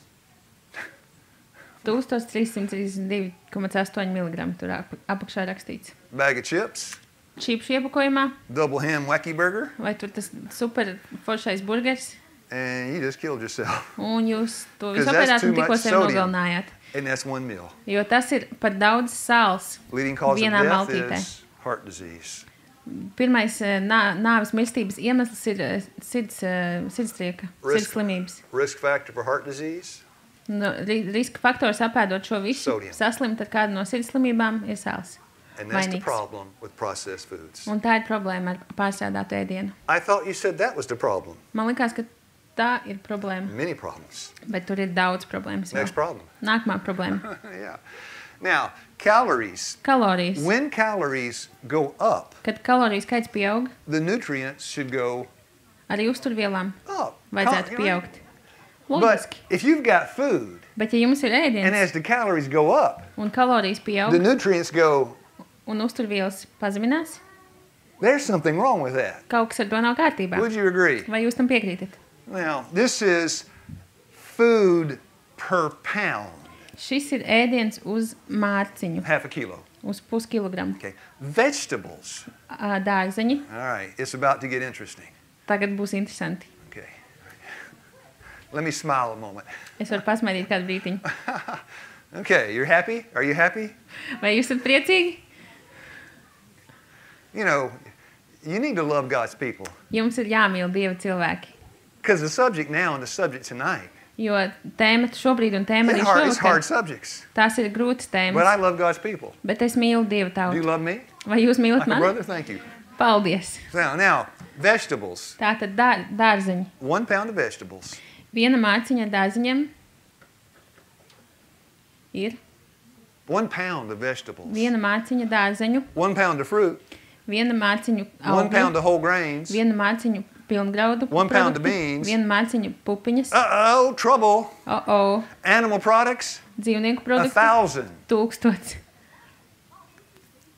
Speaker 2: 1332,8 mg tur apakšā rakstīts.
Speaker 1: Bag of chips,
Speaker 2: Čipšu iepakojumā,
Speaker 1: double ham wacky burger,
Speaker 2: vai tur tas super foršais burgers,
Speaker 1: and you just killed yourself.
Speaker 2: un jūs to
Speaker 1: 'Cause
Speaker 2: visu
Speaker 1: that's
Speaker 2: apēdāt
Speaker 1: too
Speaker 2: un tikko
Speaker 1: much
Speaker 2: sevi
Speaker 1: sodium.
Speaker 2: nogalinājāt.
Speaker 1: And that's one meal.
Speaker 2: Jo tas ir par daudz sāls.
Speaker 1: Leading cause of
Speaker 2: Vienā
Speaker 1: death
Speaker 2: maltītē.
Speaker 1: is heart disease.
Speaker 2: Pirmais nāves mirstības iemesls ir sirdstrieka,
Speaker 1: Risk.
Speaker 2: sirdslimības.
Speaker 1: Risk factor for heart disease,
Speaker 2: No, riska faktors apēdot šo visu,
Speaker 1: Sodium.
Speaker 2: saslimt ar kādu no sirdslimībām ir sāls.
Speaker 1: and that's the
Speaker 2: Mainīgs.
Speaker 1: problem with processed foods.
Speaker 2: Un tā ir problēma ar pārstrādātu ēdienu.
Speaker 1: I thought you said that was the problem.
Speaker 2: Man liekas, ka tā ir problēma,
Speaker 1: Many problems.
Speaker 2: bet tur ir daudz problēmas.
Speaker 1: Next
Speaker 2: Vēl.
Speaker 1: problem.
Speaker 2: Nākamā problēma
Speaker 1: Yeah. Now, calories.
Speaker 2: - kalorijas.
Speaker 1: When calories go up,
Speaker 2: Kad kaloriju skaits pieaug,
Speaker 1: the nutrients should go
Speaker 2: arī uzturvielām
Speaker 1: up.
Speaker 2: vajadzētu
Speaker 1: You know,
Speaker 2: pieaugt.
Speaker 1: But
Speaker 2: Logiski.
Speaker 1: if you've got food,
Speaker 2: Bet ja jums ir
Speaker 1: and
Speaker 2: ēdiens
Speaker 1: as the calories go up,
Speaker 2: un kalorijas pieaug
Speaker 1: the nutrients go,
Speaker 2: un uzturvielas pazeminās,
Speaker 1: there's something wrong with that.
Speaker 2: kaut kas ar to nav kārtībā.
Speaker 1: Would you agree?
Speaker 2: Vai jūs tam piekrītat?
Speaker 1: Now, this is food per pound,
Speaker 2: Šis ir ēdiens uz mārciņu,
Speaker 1: half a kilo.
Speaker 2: uz puskilogramu.
Speaker 1: Okay. Vegetables.
Speaker 2: Dārzeņi.
Speaker 1: All right, it's about to get interesting.
Speaker 2: Tagad būs interesanti.
Speaker 1: Okay. Let me smile a moment.
Speaker 2: Es varu pasmaidīt kādu brītiņu.
Speaker 1: Okay, you're happy? Are you happy?
Speaker 2: Vai jūs esat priecīgi?
Speaker 1: You know, you need to love God's people.
Speaker 2: Jums ir jāmīl Dieva cilvēki.
Speaker 1: Because the subject now and the subject tonight,
Speaker 2: Jo tēma šobrīd un tēma arī
Speaker 1: it's hard
Speaker 2: šovakar,
Speaker 1: subjects.
Speaker 2: tās ir grūtas
Speaker 1: But
Speaker 2: tēmas.
Speaker 1: I love God's people.
Speaker 2: Bet es mīlu Dieva
Speaker 1: Do you
Speaker 2: tautu.
Speaker 1: love me?
Speaker 2: Vai jūs mīlat
Speaker 1: Like a
Speaker 2: mani?
Speaker 1: brother? Thank you.
Speaker 2: Paldies!
Speaker 1: Now, vegetables.
Speaker 2: Tātad dārzeņi.
Speaker 1: 1 pound of vegetables.
Speaker 2: Viena mārciņa ar dārziņiem ir
Speaker 1: 1 pound of vegetables.
Speaker 2: viena mārciņa dārzeņu,
Speaker 1: 1 pound of fruit.
Speaker 2: viena mārciņu
Speaker 1: 1 pound
Speaker 2: augļu,
Speaker 1: of whole grains.
Speaker 2: viena mārciņu pilngraudu
Speaker 1: 1 pound of
Speaker 2: produktu,
Speaker 1: beans.
Speaker 2: viena mārciņu pupiņas,
Speaker 1: Uh-oh, trouble. Animal products,
Speaker 2: dzīvnieku produktu,
Speaker 1: 1,000.
Speaker 2: 1000.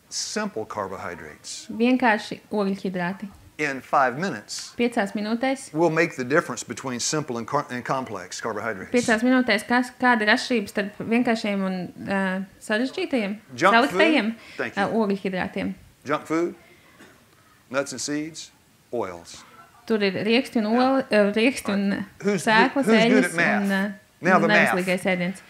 Speaker 1: Simple carbohydrates.
Speaker 2: Vienkārši ogļhidrāti.
Speaker 1: In 5 minutes,
Speaker 2: 5 minūtēs.
Speaker 1: we'll make the difference between simple and complex carbohydrates.
Speaker 2: 5 minūtēs, kāda ir atšķirība starp vienkāršiem un sarežģītajiem,
Speaker 1: Junk
Speaker 2: saliktajiem
Speaker 1: food. Thank you.
Speaker 2: ogļhidrātiem.
Speaker 1: Junk food, nuts and seeds, oils.
Speaker 2: Tur ir rieksti un, rieksti un
Speaker 1: Who's
Speaker 2: sēklas,
Speaker 1: good at
Speaker 2: eļas
Speaker 1: math?
Speaker 2: un
Speaker 1: Now the math.
Speaker 2: neveselīgais ēdiens.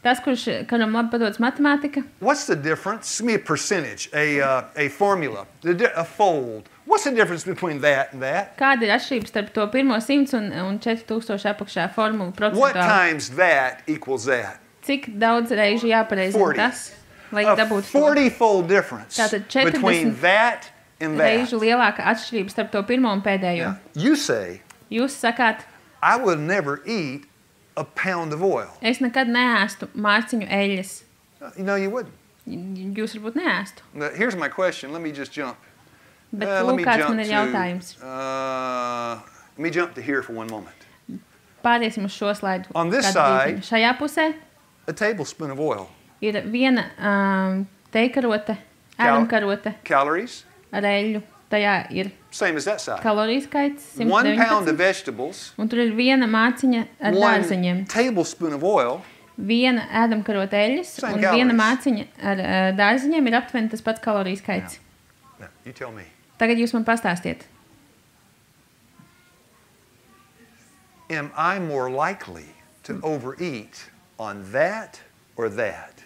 Speaker 2: Tas, kuram labi padodas matemātika.
Speaker 1: What's the difference? Give me a percentage, a formula, a fold. What's the difference between that and that?
Speaker 2: Kāda ir atšķirība starp to 100 un 4000 apakšā formulu procentuāli?
Speaker 1: What times that equals that?
Speaker 2: Cik daudz reižu jāpareizina tas, lai
Speaker 1: A
Speaker 2: dabūtu to?
Speaker 1: 40-fold difference
Speaker 2: Tātad
Speaker 1: between
Speaker 2: 40
Speaker 1: that and that.
Speaker 2: reižu lielāka atšķirība starp to pirmo un pēdējo.
Speaker 1: Now, you say,
Speaker 2: Jūs sakāt,
Speaker 1: I will never eat a pound of oil.
Speaker 2: es nekad neēstu mārciņu eļļas.
Speaker 1: No, you wouldn't.
Speaker 2: Jūs varbūt neēstu.
Speaker 1: Now, here's my question. Let me just jump.
Speaker 2: Bet
Speaker 1: Let
Speaker 2: lūk,
Speaker 1: me
Speaker 2: kāds
Speaker 1: jump
Speaker 2: man ir jautājums.
Speaker 1: let me jump to here for one moment.
Speaker 2: Pāriesim uz šo slaidu.
Speaker 1: On this
Speaker 2: kādu
Speaker 1: side-
Speaker 2: brīdiņu. Šajā pusē
Speaker 1: A tablespoon of oil.
Speaker 2: ir viena teikarote, ēdamkarote
Speaker 1: Calories,
Speaker 2: ar eļļu. Tajā ir
Speaker 1: same as that side.
Speaker 2: kaloriju skaits
Speaker 1: 1 pound of
Speaker 2: 119.
Speaker 1: vegetables,
Speaker 2: Un tur ir viena māciņa ar
Speaker 1: 1
Speaker 2: dārzeņiem.
Speaker 1: tablespoon of oil,
Speaker 2: Viena ēdamkarote eļļas
Speaker 1: Same
Speaker 2: un
Speaker 1: calories.
Speaker 2: viena māciņa ar dārzeņiem ir aptuveni tas pats kaloriju skaits.
Speaker 1: Now, you tell me.
Speaker 2: Tagad jūs man pastāstiet.
Speaker 1: Am I more likely to overeat on that or that?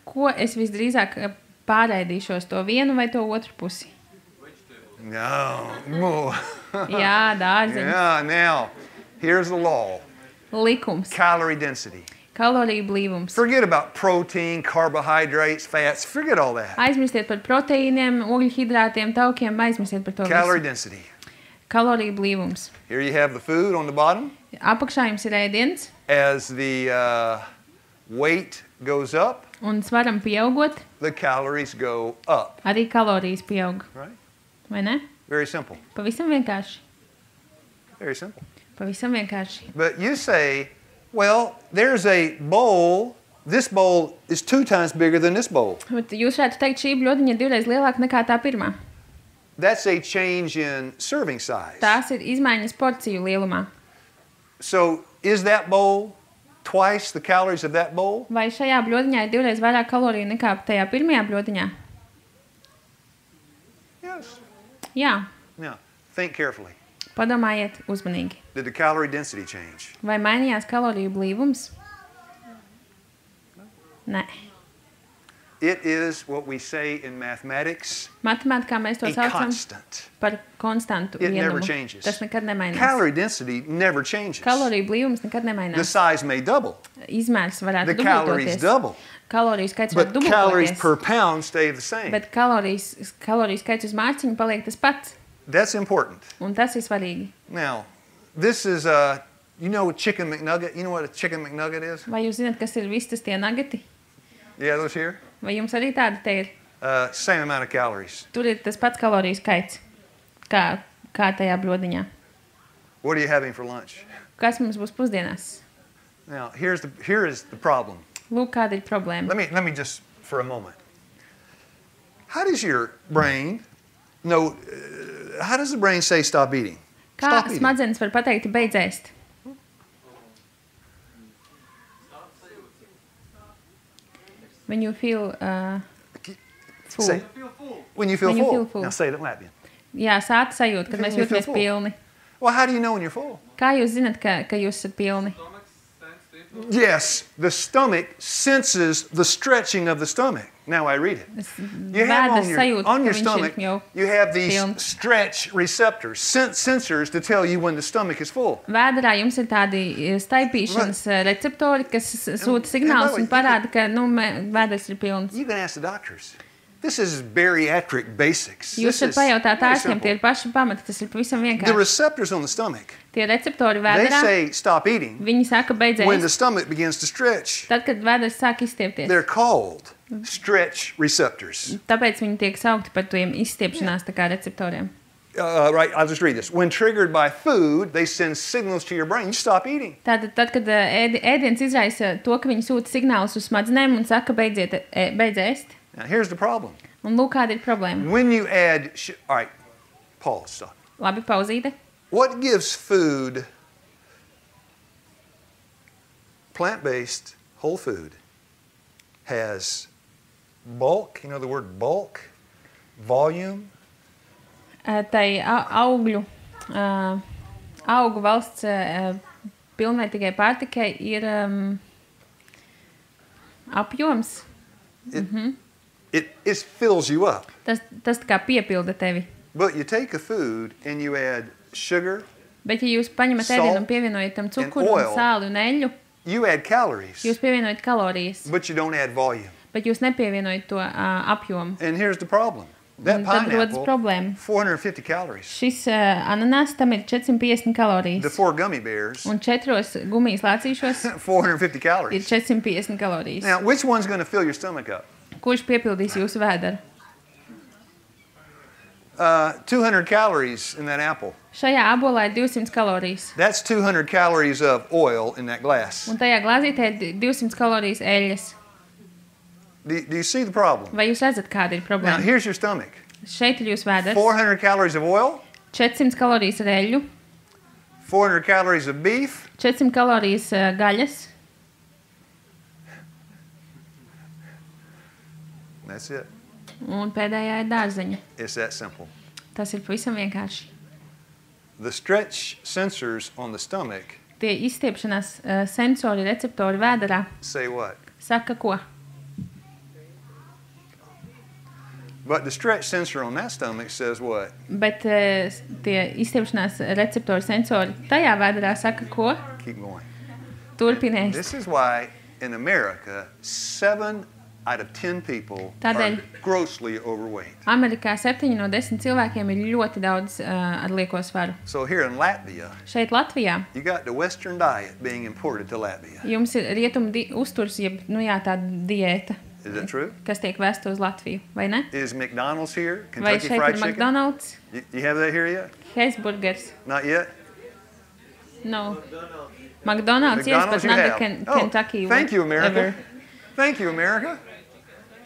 Speaker 2: Ko es visdrīzāk pārēdīšos, to vienu vai to otru pusi?
Speaker 1: No. More.
Speaker 2: Jā, dārzeņi.
Speaker 1: Yeah, now, here's the law.
Speaker 2: Likums.
Speaker 1: Calorie density.
Speaker 2: Kaloriju blīvums.
Speaker 1: Forget about protein, carbohydrates, fats. Forget all that.
Speaker 2: Aizmirstiet par proteīniem, ogļhidrātiem, taukiem, aizmirstiet par to
Speaker 1: Calorie
Speaker 2: visu.
Speaker 1: density.
Speaker 2: Kaloriju blīvums.
Speaker 1: Here you have the food on the bottom.
Speaker 2: Apakšā jums ir ēdiens,
Speaker 1: As the weight goes up,
Speaker 2: un svaram pieaugot,
Speaker 1: the calories go up.
Speaker 2: arī kalorijas pieaug.
Speaker 1: Right?
Speaker 2: Vai ne?
Speaker 1: Very simple.
Speaker 2: Pavisam vienkārši.
Speaker 1: Very simple.
Speaker 2: Pavisam vienkārši.
Speaker 1: But you say, well, there's a bowl. This bowl is 2 times bigger than this bowl.
Speaker 2: Bet jūs varētu teikt, šī bļodiņa ir 2 reizes lielāka nekā tā pirmā.
Speaker 1: That's a change in serving size.
Speaker 2: Tās ir izmaiņas porciju lielumā.
Speaker 1: So is that bowl twice the calories of that bowl?
Speaker 2: Vai šajā bļodiņā ir 2 reizes vairāk kaloriju nekā tajā pirmajā bļodiņā?
Speaker 1: Yes.
Speaker 2: Jā,
Speaker 1: Now, think carefully.
Speaker 2: padomājiet uzmanīgi.
Speaker 1: Did the calorie density change?
Speaker 2: Vai mainījās kaloriju blīvums? Nē.
Speaker 1: It is what we say in mathematics,
Speaker 2: Matemātikā mēs to
Speaker 1: a
Speaker 2: saucam
Speaker 1: constant.
Speaker 2: par konstantu
Speaker 1: It never
Speaker 2: vienumu.
Speaker 1: changes.
Speaker 2: Tas nekad nemainās.
Speaker 1: Calorie density never changes.
Speaker 2: Kaloriju blīvums nekad
Speaker 1: The
Speaker 2: nemainās.
Speaker 1: size may double,
Speaker 2: Izmērs varētu
Speaker 1: the calories
Speaker 2: dubultoties.
Speaker 1: double,
Speaker 2: Kaloriju skaits
Speaker 1: but
Speaker 2: var
Speaker 1: calories
Speaker 2: dubultoties.
Speaker 1: per pound stay the same.
Speaker 2: Bet kaloriju skaits uz mārciņu paliek tas pats.
Speaker 1: That's important.
Speaker 2: Un tas ir svarīgi.
Speaker 1: Now, this is you know chicken McNugget? You know what a chicken McNugget is?
Speaker 2: Vai jūs zināt, kas ir vistas tie nagati?
Speaker 1: Yeah, those here?
Speaker 2: Vai jums arī tāda te ir?
Speaker 1: Same amount of calories.
Speaker 2: Tur ir tas pats kaloriju skaits, kā tajā bļodiņā.
Speaker 1: What are you having for lunch?
Speaker 2: Kas mums būs pusdienās?
Speaker 1: Now, here is the problem.
Speaker 2: Lūk, kāda ir problēma.
Speaker 1: Let me just for a moment. How does your brain know? How does the brain say stop eating?
Speaker 2: Kā
Speaker 1: Stop eating.
Speaker 2: smadzenes var pateikt, beidz ēst? When you feel full.
Speaker 1: Say, when you feel
Speaker 2: When you
Speaker 1: full.
Speaker 2: feel full.
Speaker 1: Now say it in Latvian.
Speaker 2: Jā, sāta sajūta, kad mēs
Speaker 1: When you feel
Speaker 2: jūtamies
Speaker 1: full.
Speaker 2: pilni.
Speaker 1: Well, how do you know when you're full?
Speaker 2: Kā jūs zināt, ka jūs esat pilni?
Speaker 1: Yes, the stomach senses the stretching of the stomach. Now I read it. You have
Speaker 2: Vēders sajūta,
Speaker 1: on
Speaker 2: ka
Speaker 1: your
Speaker 2: viņš
Speaker 1: stomach,
Speaker 2: ir jau
Speaker 1: you have these
Speaker 2: pilns.
Speaker 1: stretch receptors, sensors to tell you when the stomach is full.
Speaker 2: Vēderā jums ir tādi staipīšanas receptori, kas sūta signālus un parāda, ka vēders ir pilns.
Speaker 1: You can ask the doctors. This is bariatric basics.
Speaker 2: Jūs
Speaker 1: This
Speaker 2: varat
Speaker 1: is
Speaker 2: pajautāt
Speaker 1: very
Speaker 2: ārstiem, tie
Speaker 1: simple.
Speaker 2: ir paši pamati, tas ir pavisam
Speaker 1: The
Speaker 2: vienkārši.
Speaker 1: receptors on the stomach,
Speaker 2: Tie receptori
Speaker 1: they
Speaker 2: vēderā,
Speaker 1: say stop eating
Speaker 2: viņi saka beidz
Speaker 1: when the
Speaker 2: ēst.
Speaker 1: stomach begins to stretch.
Speaker 2: Tad, kad vēders sāk izstiepties.
Speaker 1: They're called stretch receptors.
Speaker 2: Tāpēc viņi tiek saukti par tiem izstiepšanās tā kā receptoriem.
Speaker 1: Right, I'll just read this. When triggered by food, they send signals to your brain. You stop eating.
Speaker 2: Tātad, tad, kad ēdiens izraisa to, ka viņi sūta signālus uz smadzenēm un saka beidz ēst.
Speaker 1: Now, here's the problem.
Speaker 2: Un lūk, kāda ir problēma.
Speaker 1: When you add... all right, pause, stop.
Speaker 2: Labi, pauzīte.
Speaker 1: What gives food, plant-based, whole food, has bulk, you know the word bulk, volume,
Speaker 2: Tai augu valsts pilnvērtīgai pārtikai ir Apjoms.
Speaker 1: It fills you up.
Speaker 2: Tas tā kā piepilda tevi.
Speaker 1: But you take a food and you add sugar,
Speaker 2: Bet, ja jūs paņemat
Speaker 1: Salt
Speaker 2: ēdienu un pievienojat tam cukuru,
Speaker 1: and oil.
Speaker 2: un sāli un eļļu,
Speaker 1: you add calories,
Speaker 2: jūs pievienojat kalorijas,
Speaker 1: but you don't add volume.
Speaker 2: bet jūs nepievienojat to apjomu.
Speaker 1: And here's the problem. That
Speaker 2: Un tad rodas
Speaker 1: pineapple,
Speaker 2: problēma.
Speaker 1: 450 calories.
Speaker 2: Šis ananās tam ir 450 kalorijas.
Speaker 1: The 4 gummy bears,
Speaker 2: Un 4 gumijas lācīšos
Speaker 1: 450
Speaker 2: ir
Speaker 1: calories.
Speaker 2: 450 kalorijas.
Speaker 1: Now, which one's going to fill your stomach up?
Speaker 2: Kurš piepildīs jūsu vēderu?
Speaker 1: 200 calories in that apple.
Speaker 2: Šajā abolā ir 200 kalorijas.
Speaker 1: That's 200 calories of oil in that glass.
Speaker 2: Un tajā glāzītē ir 200 kalorijas eļļas.
Speaker 1: Do you see the problem?
Speaker 2: Vai jūs redzat, kāda ir
Speaker 1: Now,
Speaker 2: problēma?
Speaker 1: here's your stomach.
Speaker 2: Šeit ir jūsu vēders.
Speaker 1: 400 calories of oil,
Speaker 2: 400 kalorijas ar eļļu,
Speaker 1: 400 calories of beef,
Speaker 2: 400 kalorijas gaļas.
Speaker 1: that's it.
Speaker 2: Un pēdējā ir dārzeņa.
Speaker 1: It's that simple.
Speaker 2: Tas ir pavisam vienkārši.
Speaker 1: The stretch sensors on the stomach
Speaker 2: Tie izstiepšanās sensori, receptori vēderā
Speaker 1: say what?
Speaker 2: saka ko?
Speaker 1: But the stretch sensor on that stomach says what?
Speaker 2: Bet tie izstiepšanās receptori sensori tajā vēderā saka ko?
Speaker 1: Keep going.
Speaker 2: Turpinies.
Speaker 1: This is why in America, 7 out of 10 people are
Speaker 2: Tādēļ
Speaker 1: grossly overweight.
Speaker 2: Amerikā 7 no 10 cilvēkiem ir ļoti daudz ar lieko svaru.
Speaker 1: So here in Latvia,
Speaker 2: Šeit Latvijā
Speaker 1: you got the Western diet being imported to Latvia.
Speaker 2: jums ir rietumu uzturs, jeb tāda diēta,
Speaker 1: Is that true?
Speaker 2: kas tiek vēsta uz Latviju, vai ne?
Speaker 1: Is McDonald's here?
Speaker 2: Vai
Speaker 1: Kentucky
Speaker 2: šeit
Speaker 1: Fried
Speaker 2: ir
Speaker 1: Chicken?
Speaker 2: McDonald's,
Speaker 1: You have that here yet?
Speaker 2: Hesburgers?
Speaker 1: Not yet?
Speaker 2: No. McDonald's, yes, but
Speaker 1: McDonald's you
Speaker 2: not the
Speaker 1: have.
Speaker 2: Kentucky.
Speaker 1: Thank you, America.
Speaker 2: whatever.
Speaker 1: Thank you, America.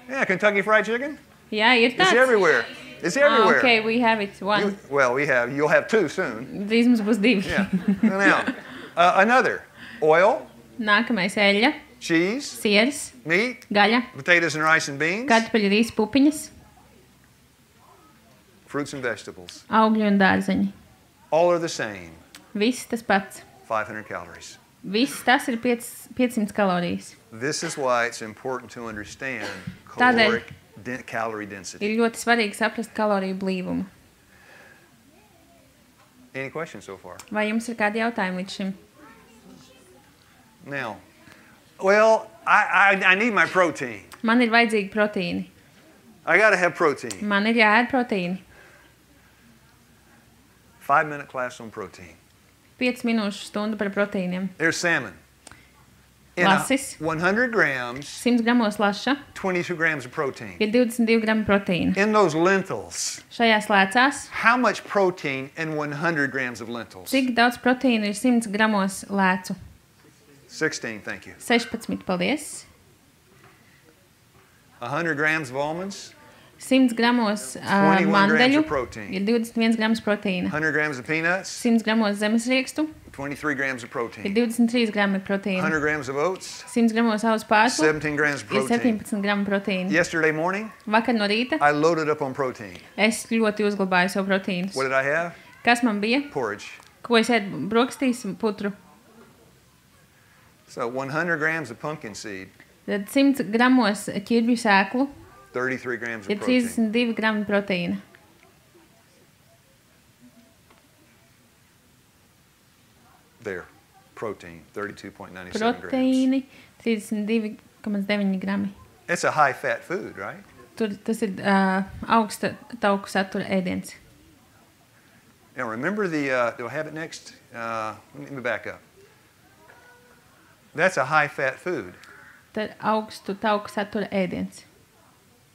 Speaker 1: Yeah, Kentucky Fried Chicken.
Speaker 2: Jā, ir
Speaker 1: It's
Speaker 2: tāds.
Speaker 1: everywhere. It's everywhere.
Speaker 2: Okay, we have it. One.
Speaker 1: You'll have 2 soon.
Speaker 2: Drīz mums būs 2.
Speaker 1: Yeah. Now, another. Oil,
Speaker 2: Nākamais eļļa,
Speaker 1: cheese,
Speaker 2: siers,
Speaker 1: meat,
Speaker 2: gaļa,
Speaker 1: potatoes and rice and beans,
Speaker 2: kartupeļu, rīsa, pupiņas,
Speaker 1: fruits and vegetables.
Speaker 2: augļi un dārzeņi.
Speaker 1: All are the same.
Speaker 2: Viss tas pats.
Speaker 1: 500 calories.
Speaker 2: Viss tas ir 500 kalorijas.
Speaker 1: This is why it's important to understand
Speaker 2: Tādēļ
Speaker 1: calorie density.
Speaker 2: ir ļoti svarīgi saprast kaloriju blīvumu.
Speaker 1: Any questions so far?
Speaker 2: Vai jums ir kādi jautājumi līdz šim?
Speaker 1: Now, well, I need my protein.
Speaker 2: Man ir vajadzīgi proteīni.
Speaker 1: I got to have protein.
Speaker 2: Man ir jāēd proteīni.
Speaker 1: 5-minute class on protein.
Speaker 2: 5 minūšu stundu par proteīniem.
Speaker 1: There's salmon. In
Speaker 2: Lasis.
Speaker 1: 100 grams,
Speaker 2: 100 gramos laša
Speaker 1: 22 grams of protein.
Speaker 2: ir 22 gramu proteīna.
Speaker 1: In those lentils,
Speaker 2: Šajās lēcās,
Speaker 1: how much protein in 100 grams of lentils?
Speaker 2: cik daudz proteīna ir 100 gramos lēcu?
Speaker 1: 16, thank you.
Speaker 2: 16, paldies.
Speaker 1: 100 grams of almonds,
Speaker 2: 100 gramos
Speaker 1: 21
Speaker 2: mandeļu
Speaker 1: grams of protein.
Speaker 2: ir 21 grams proteīna.
Speaker 1: 100 grams of peanuts,
Speaker 2: 100 gramos zemesriekstu
Speaker 1: 23 grams of
Speaker 2: ir
Speaker 1: protein.
Speaker 2: 23 grami proteīna.
Speaker 1: 100 grams of oats,
Speaker 2: 100 gramos auzu pārslu
Speaker 1: 17 grams of
Speaker 2: ir
Speaker 1: protein.
Speaker 2: 17 gramu proteīna.
Speaker 1: Yesterday morning,
Speaker 2: Vakar no rīta
Speaker 1: I loaded up on protein.
Speaker 2: es ļoti uzglabāju savu proteīnus.
Speaker 1: What did I have?
Speaker 2: Kas man bija?
Speaker 1: Porridge.
Speaker 2: Ko es ēdu? Brokastīs un putru.
Speaker 1: So 100 grams of pumpkin seed,
Speaker 2: Tad 100 gramos ķirbju sēklu
Speaker 1: 33 grams
Speaker 2: ir
Speaker 1: of protein.
Speaker 2: 32 grami proteīna.
Speaker 1: There, protein, 32.97 grams.
Speaker 2: Proteīni 32,9 grami.
Speaker 1: It's a high-fat food, right?
Speaker 2: Tas ir augsta tauku satura ēdiens.
Speaker 1: Now remember do I have it next? Let me back up. That's a high-fat food.
Speaker 2: Tad augstu tauku satura ēdiens.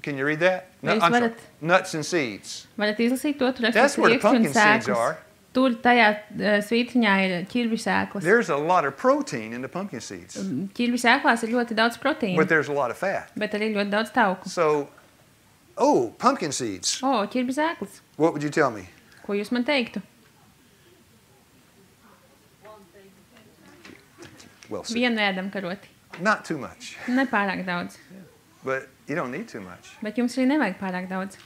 Speaker 1: Can you read that?
Speaker 2: Vai jūs
Speaker 1: I'm sorry.
Speaker 2: varat-
Speaker 1: Nuts and seeds.
Speaker 2: Varat izlasīt to, tur
Speaker 1: That's where the
Speaker 2: rieksti un
Speaker 1: pumpkin seeds
Speaker 2: sēklas.
Speaker 1: are.
Speaker 2: Tur tajā svītriņā ir ķirbju sēklas.
Speaker 1: There's a lot of protein in the pumpkin seeds,
Speaker 2: Ķirbju sēklās ir ļoti daudz proteīna,
Speaker 1: but there's a lot of fat.
Speaker 2: bet arī ļoti daudz tauku.
Speaker 1: So, pumpkin seeds.
Speaker 2: O, ķirbju sēklas.
Speaker 1: What would you tell me?
Speaker 2: Ko jūs man teiktu?
Speaker 1: Well said.
Speaker 2: Vienu ēdam karoti.
Speaker 1: Not too much,
Speaker 2: Nepārāk daudz.
Speaker 1: but you don't need too much.
Speaker 2: Bet jums arī nevajag pārāk daudz.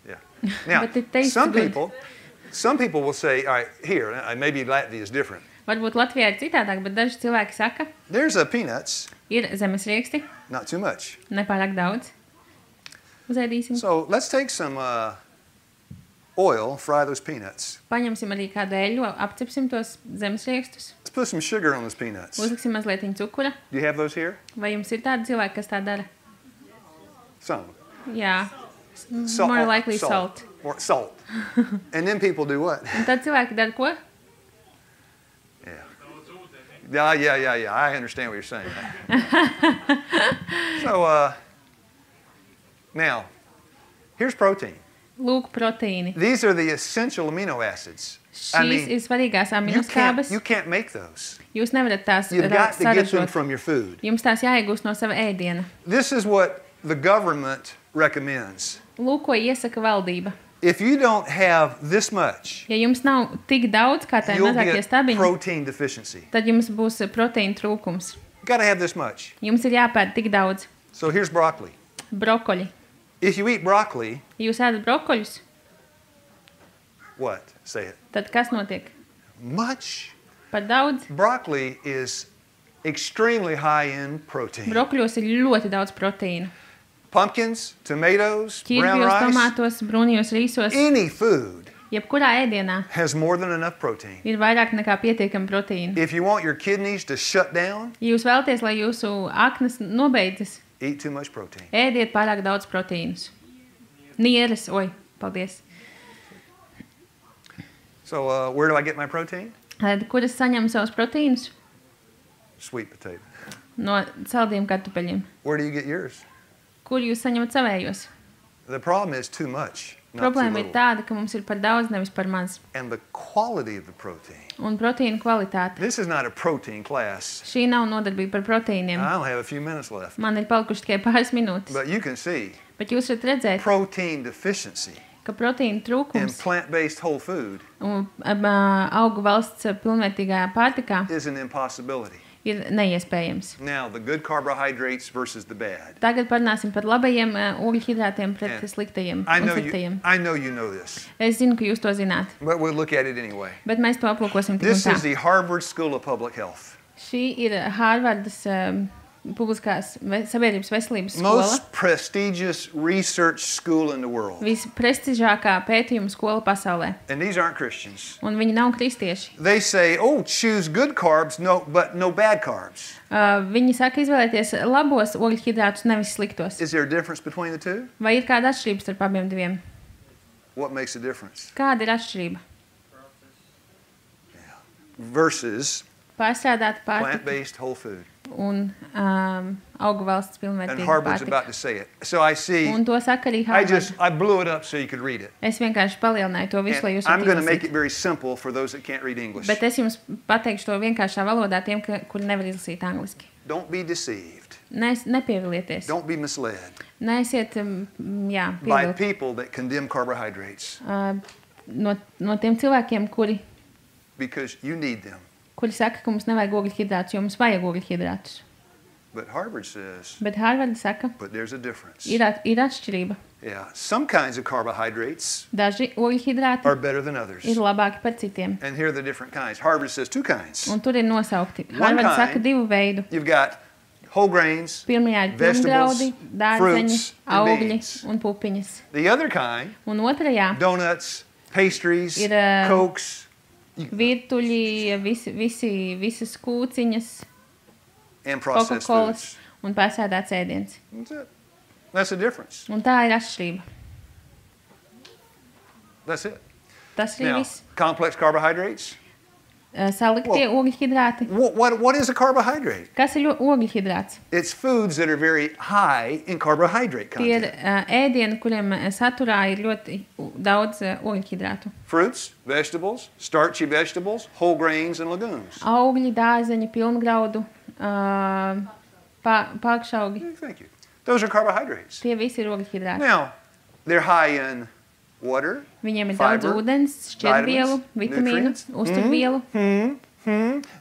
Speaker 1: Yeah. Now,
Speaker 2: But it tastes
Speaker 1: some
Speaker 2: good.
Speaker 1: people will say, all right, here, maybe Latvia is different.
Speaker 2: Varbūt Latvijā ir citādāk, bet daži cilvēki saka,
Speaker 1: There's a peanuts.
Speaker 2: Ir zemesrieksti,
Speaker 1: Not too much.
Speaker 2: nepārāk daudz. Uzēdīsim.
Speaker 1: So let's take some oil, fry those peanuts.
Speaker 2: Paņemsim arī kādu eļļu, apcepsim tos zemesriekstus.
Speaker 1: Let's put some sugar on those peanuts. Do
Speaker 2: Uzliksim mazlietiņu cukura.
Speaker 1: you have those here?
Speaker 2: Vai jums ir tādi cilvēki, kas tā dara?
Speaker 1: Some.
Speaker 2: Jā. More likely salt.
Speaker 1: Or salt. And then people do what?
Speaker 2: Un tad cilvēki dara ko?
Speaker 1: Yeah. I understand what you're saying. So, now, here's protein.
Speaker 2: Lūk, proteīni.
Speaker 1: These are the essential amino acids.
Speaker 2: Šīs ir svarīgās aminoskābes.
Speaker 1: You can't make those.
Speaker 2: Jūs nevarat tās
Speaker 1: You've got to get them
Speaker 2: saražot.
Speaker 1: from your food.
Speaker 2: Jums tās jāiegūst no sava ēdiena.
Speaker 1: This is what the government recommends.
Speaker 2: Lūk, ko iesaka valdība.
Speaker 1: If you don't have this much,
Speaker 2: Ja jums nav tik daudz, kā tai
Speaker 1: you'll
Speaker 2: mazākie
Speaker 1: get
Speaker 2: stabiņi,
Speaker 1: protein deficiency.
Speaker 2: tad jums būs proteīna trūkums.
Speaker 1: You've got to have this much.
Speaker 2: Jums ir jāpēd tik daudz.
Speaker 1: So here's broccoli.
Speaker 2: Brokoļi.
Speaker 1: If you eat broccoli,
Speaker 2: Ja jūs ēdat brokoļus,
Speaker 1: what? Say it.
Speaker 2: tad kas notiek?
Speaker 1: Much.
Speaker 2: Par daudz.
Speaker 1: Broccoli is extremely high in protein.
Speaker 2: Brokoļos ir ļoti daudz proteīnu.
Speaker 1: Pumpkins, tomatoes, brown
Speaker 2: Ķirbjos,
Speaker 1: rice,
Speaker 2: tomātos, brūnījos rīsos,
Speaker 1: any food
Speaker 2: jebkurā ēdienā
Speaker 1: has more than enough protein.
Speaker 2: ir vairāk nekā pietiekami proteīnu.
Speaker 1: If you want your kidneys to shut down,
Speaker 2: Ja jūs vēlaties, lai jūsu aknas nobeidzas,
Speaker 1: eat too much protein.
Speaker 2: ēdiet pārāk daudz proteīnus. Nieres, paldies.
Speaker 1: So where do I get my protein?
Speaker 2: Tad, kur es saņemu savus proteīnus?
Speaker 1: Sweet potato.
Speaker 2: No saldiem kartupeļiem.
Speaker 1: Where do you get yours?
Speaker 2: Kur jūs saņemat savējos?
Speaker 1: The problem is too much, not too
Speaker 2: Problēma ir
Speaker 1: little.
Speaker 2: tāda, ka mums ir par daudz, nevis par maz.
Speaker 1: And the quality of the protein.
Speaker 2: Un proteīna kvalitāte.
Speaker 1: This is not a protein class.
Speaker 2: Šī nav nodarbība par proteīniem.
Speaker 1: I only have a few minutes left.
Speaker 2: Man ir palikuši tikai pāris minūtes.
Speaker 1: But you can see
Speaker 2: Bet jūs varat redzēt,
Speaker 1: protein deficiency
Speaker 2: ka proteīna
Speaker 1: in
Speaker 2: trūkums
Speaker 1: plant-based whole food
Speaker 2: un augu valsts pilnvērtīgā pārtikā
Speaker 1: is an impossibility.
Speaker 2: ir neiespējams.
Speaker 1: Now, the good carbohydrates versus the bad.
Speaker 2: Tagad parunāsim par labajiem ogļhidrātiem pret sliktajiem
Speaker 1: I
Speaker 2: un
Speaker 1: know
Speaker 2: sliktajiem.
Speaker 1: you know this,
Speaker 2: Es zinu, ka jūs to zināt,
Speaker 1: but we'll look at it anyway.
Speaker 2: bet mēs to aplūkosim tik un
Speaker 1: This
Speaker 2: tā.
Speaker 1: is the Harvard School of Public Health.
Speaker 2: Šī ir Hārvardas publiskās sabiedrības veselības skola.
Speaker 1: Most prestigious research school in the world.
Speaker 2: Visprestižākā pētījuma skola pasaulē.
Speaker 1: And these aren't Christians.
Speaker 2: Un viņi nav kristieši.
Speaker 1: They say, choose good carbs, but no bad carbs.
Speaker 2: Viņi saka izvēlēties labos ogļhidrātus, nevis sliktos.
Speaker 1: Is there a difference between the two?
Speaker 2: Vai ir kāda atšķirība starp abiem diviem?
Speaker 1: What makes a difference?
Speaker 2: Kāda ir atšķirība?
Speaker 1: Versus
Speaker 2: Pārstrādāta pārtika
Speaker 1: plant-based whole food.
Speaker 2: un augu valsts
Speaker 1: And
Speaker 2: pilnvērtīga
Speaker 1: Harvard's
Speaker 2: pārtika.
Speaker 1: about to say it. So I see,
Speaker 2: Un to saka arī Harvard.
Speaker 1: I blew it up so you could read it.
Speaker 2: Es vienkārši palielināju to visu, lai
Speaker 1: And
Speaker 2: jūs
Speaker 1: I'm going to
Speaker 2: varat
Speaker 1: make it
Speaker 2: izlasīt.
Speaker 1: very simple for those that can't read English.
Speaker 2: Bet es jums pateikšu to vienkāršā valodā tiem, kuri nevar izlasīt angliski.
Speaker 1: Don't be deceived.
Speaker 2: Nepievilieties.
Speaker 1: Don't be misled
Speaker 2: Neesiet,
Speaker 1: by
Speaker 2: pievilt.
Speaker 1: people that condemn carbohydrates
Speaker 2: No tiem cilvēkiem,
Speaker 1: because you need them.
Speaker 2: kuri saka, ka mums nevajag ogļhidrātus, jo mums vajag ogļhidrātus.
Speaker 1: But Harvard says,
Speaker 2: Bet Hārvarda saka,
Speaker 1: but there's a difference.
Speaker 2: ir atšķirība.
Speaker 1: Yeah, some kinds of carbohydrates
Speaker 2: Daži ogļhidrāti
Speaker 1: are better than others.
Speaker 2: ir labāki par citiem.
Speaker 1: And here are the different kinds. Harvard says two kinds.
Speaker 2: Un tur ir nosaukti.
Speaker 1: One
Speaker 2: Hārvarda saka
Speaker 1: kind-
Speaker 2: divu veidu.
Speaker 1: You've got whole grains,
Speaker 2: Pirmajā ir
Speaker 1: vegetables,
Speaker 2: pilngraudi, dārzeņi,
Speaker 1: fruits, and
Speaker 2: augļi
Speaker 1: beans.
Speaker 2: un pupiņas.
Speaker 1: The other kind,
Speaker 2: Un otrajā
Speaker 1: donuts, pastries,
Speaker 2: Ir,
Speaker 1: cokes,
Speaker 2: virtuļi, visas kūciņas,
Speaker 1: and processed
Speaker 2: Coca-Colas
Speaker 1: foods.
Speaker 2: un pārsēdāts ēdiens.
Speaker 1: That's it. That's the difference.
Speaker 2: Un tā ir atšķirība.
Speaker 1: That's it.
Speaker 2: Tas ir
Speaker 1: Now,
Speaker 2: viss.
Speaker 1: complex carbohydrates.
Speaker 2: Saliktie ogļhidrāti.
Speaker 1: What is a carbohydrate?
Speaker 2: Kas ir ogļhidrāts?
Speaker 1: It's foods that are very high in carbohydrate
Speaker 2: Tie ir
Speaker 1: content.
Speaker 2: ēdieni, kuriem saturā ir ļoti daudz ogļhidrātu.
Speaker 1: Fruits, vegetables, starchy vegetables, whole grains, and legumes.
Speaker 2: Augļi, dārzeņi, pilngraudu, pārkšaugi.
Speaker 1: Thank you. Those are carbohydrates.
Speaker 2: Tie visi ir ogļhidrāti.
Speaker 1: Now, they're high in water,
Speaker 2: Viņiem ir daudz
Speaker 1: fiber,
Speaker 2: ūdens, šķērsvielu, vitamīnu,
Speaker 1: nutrients.
Speaker 2: uzturvielu.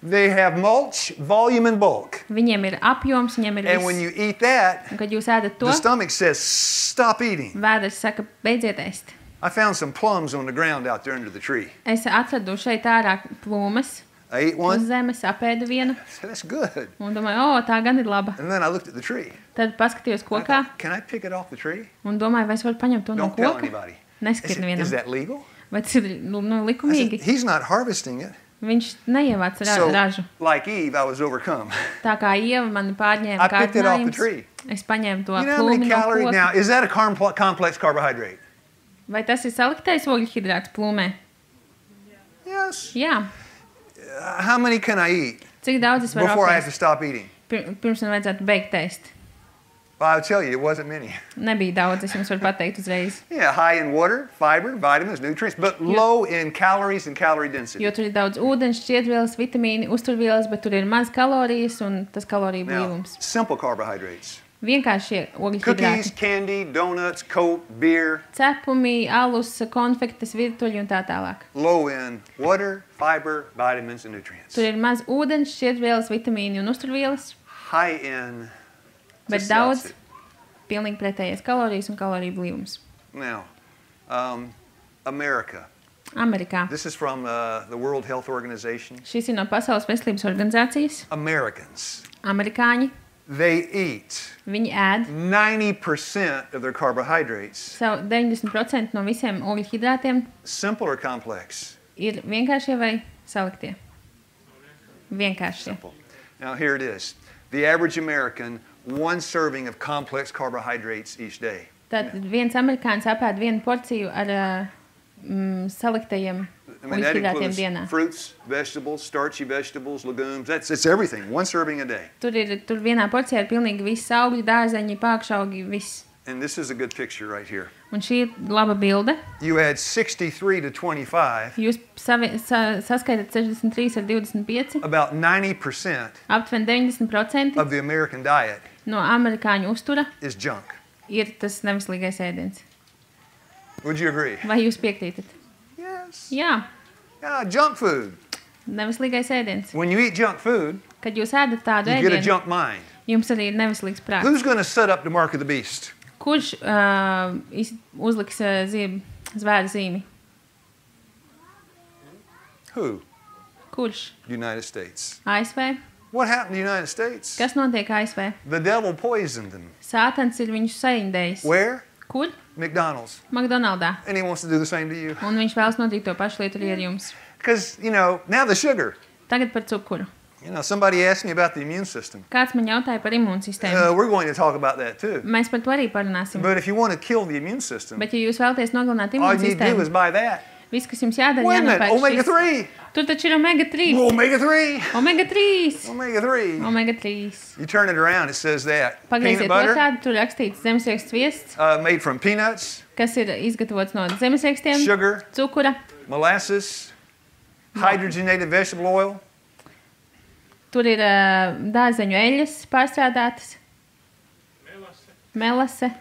Speaker 1: They have mulch, volume, and bulk.
Speaker 2: Viņiem ir apjoms, viņiem ir
Speaker 1: And when
Speaker 2: viss.
Speaker 1: you eat that,
Speaker 2: Un, kad jūs ēdat to,
Speaker 1: the stomach says, stop eating.
Speaker 2: vēders saka, beidziet ēst.
Speaker 1: I found some plums on the ground out there under the tree.
Speaker 2: Es atradu šeit ārā plūmes.
Speaker 1: I ate
Speaker 2: uz
Speaker 1: one.
Speaker 2: zemes, apēdu vienu
Speaker 1: I said, that's good.
Speaker 2: un domāju, tā gan ir laba.
Speaker 1: And then I looked at the tree.
Speaker 2: Tad paskatījos
Speaker 1: I
Speaker 2: kokā
Speaker 1: thought, can I pick it off the tree?
Speaker 2: un domāju, vai es varu paņemt to no
Speaker 1: Don't tell
Speaker 2: koka.
Speaker 1: anybody. I
Speaker 2: Neskriet
Speaker 1: said,
Speaker 2: nevienam.
Speaker 1: is that legal?
Speaker 2: Vai tas ir
Speaker 1: I
Speaker 2: likumīgi?
Speaker 1: said, he's not harvesting it.
Speaker 2: Viņš neievāc
Speaker 1: So,
Speaker 2: ražu.
Speaker 1: like Eve, I was overcome.
Speaker 2: Tā kā Ieva mani pārņēma
Speaker 1: I picked it off the
Speaker 2: kārdinājums,
Speaker 1: tree.
Speaker 2: es paņēmu to
Speaker 1: You know how many
Speaker 2: plūmi no
Speaker 1: calories?
Speaker 2: koka.
Speaker 1: Now, is that a complex carbohydrate?
Speaker 2: Vai tas ir saliktais ogļhidrāts plūmē?
Speaker 1: Yes.
Speaker 2: Jā.
Speaker 1: How many can I eat
Speaker 2: Cik daudz es varu
Speaker 1: before I have to
Speaker 2: apēst?
Speaker 1: stop eating?
Speaker 2: Pirms man vajadzētu beigt ēst.
Speaker 1: Well, I'll tell you, it wasn't many.
Speaker 2: Nebija daudz, es jums varu pateikt uzreiz.
Speaker 1: Yeah, high in water, fiber, vitamins, nutrients, but low in calories and calorie density.
Speaker 2: Jo tur ir daudz ūdens, šķiedrvielas, vitamīni, uzturvielas, bet tur ir maz kalorijas un tas kaloriju
Speaker 1: Now,
Speaker 2: blīvums.
Speaker 1: simple carbohydrates.
Speaker 2: Vienkāršie
Speaker 1: Cookies,
Speaker 2: ogļhidrāti.
Speaker 1: candy, donuts, Coke, beer,
Speaker 2: Cepumi, alus, konfektes, virtuļi un tā tālāk.
Speaker 1: low in water, fiber, vitamins, and nutrients.
Speaker 2: Tur ir maz ūdens, šķiedrvielas, vitamīni un uzturvielas,
Speaker 1: High in
Speaker 2: bet
Speaker 1: just
Speaker 2: daudz
Speaker 1: the opposite.
Speaker 2: pilnīgi pretējais kalorijas un kaloriju blīvums.
Speaker 1: Now, America.
Speaker 2: Amerikā.
Speaker 1: This is from the World Health Organization.
Speaker 2: Šis ir no Pasaules veselības organizācijas.
Speaker 1: Americans,
Speaker 2: Amerikāņi,
Speaker 1: they eat
Speaker 2: viņi ēd
Speaker 1: 90% of their carbohydrates.
Speaker 2: savu 90% no visiem ogļhidrātiem
Speaker 1: Simple or complex?
Speaker 2: ir vienkāršie vai saliktie? Vienkāršie.
Speaker 1: Simple. Now here it is. The average American, one serving of complex carbohydrates each day.
Speaker 2: Tad viens amerikānis apēd vienu porciju ar saliktajiem
Speaker 1: I mean, that
Speaker 2: ogļhidrātiem
Speaker 1: includes
Speaker 2: dienā.
Speaker 1: fruits, vegetables, starchy vegetables, legumes. It's everything. One serving a day.
Speaker 2: Tur vienā porcijā ir pilnīgi viss augļi, dārzeņi, pākšaugi, viss.
Speaker 1: And this is a good picture right here.
Speaker 2: Un šī ir laba bilde.
Speaker 1: You add 63 to 25,
Speaker 2: Jūs saskaitat 63 ar 25.
Speaker 1: about 90%
Speaker 2: Aptuveni 90%
Speaker 1: of the American diet
Speaker 2: no amerikāņu uztura
Speaker 1: is junk.
Speaker 2: ir tas neveselīgais ēdiens.
Speaker 1: Would you agree?
Speaker 2: Vai jūs piekrītat?
Speaker 1: Yes.
Speaker 2: Jā,
Speaker 1: Yeah, junk food.
Speaker 2: neveselīgais ēdiens.
Speaker 1: When you eat junk food,
Speaker 2: Kad jūs ēdat tādu
Speaker 1: you get a
Speaker 2: ēdienu,
Speaker 1: junk mind.
Speaker 2: jums arī ir neveselīgs prāts.
Speaker 1: Who's going to set up the mark of the beast?
Speaker 2: Kurš uzliks zvēra zīmi?
Speaker 1: Who?
Speaker 2: Kurš?
Speaker 1: United States.
Speaker 2: ASV?
Speaker 1: What happened in the United States?
Speaker 2: Kas notiek ASV?
Speaker 1: The devil poisoned them.
Speaker 2: Sātans ir viņus saindējis.
Speaker 1: Where?
Speaker 2: Kur?
Speaker 1: McDonald's.
Speaker 2: McDonaldā.
Speaker 1: And he wants to do the same to you.
Speaker 2: Un viņš vēlas nodarīt to pašu lietu arī ar jums.
Speaker 1: Because, now the sugar.
Speaker 2: Tagad par cukuru.
Speaker 1: Somebody asked me about the immune system.
Speaker 2: Kāds man jautāja par imūnsistēmu.
Speaker 1: We're going to talk about that too.
Speaker 2: Mēs par to arī parunāsim.
Speaker 1: But if you want to kill the immune system,
Speaker 2: Bet, ja jūs vēlaties nogalināt
Speaker 1: all you need to do is
Speaker 2: imūnsistēmu,
Speaker 1: buy that.
Speaker 2: viss, kas jums jādara,
Speaker 1: Wait a minute,
Speaker 2: jānopērk
Speaker 1: omega
Speaker 2: šis.
Speaker 1: 3.
Speaker 2: Tur taču ir omega 3.
Speaker 1: Omega 3.
Speaker 2: Omega 3.
Speaker 1: Omega 3.
Speaker 2: Omega 3.
Speaker 1: You turn it around, it says that.
Speaker 2: Pagrieziet
Speaker 1: Peanut butter
Speaker 2: otrādi, tur rakstīts zemesrieksts sviests,
Speaker 1: made from peanuts,
Speaker 2: kas ir izgatavots no zemesriekstiem,
Speaker 1: sugar,
Speaker 2: cukura.
Speaker 1: molasses, hydrogenated vegetable oil,
Speaker 2: Tur ir dārzeņu eļļas pārstrādātas, melase,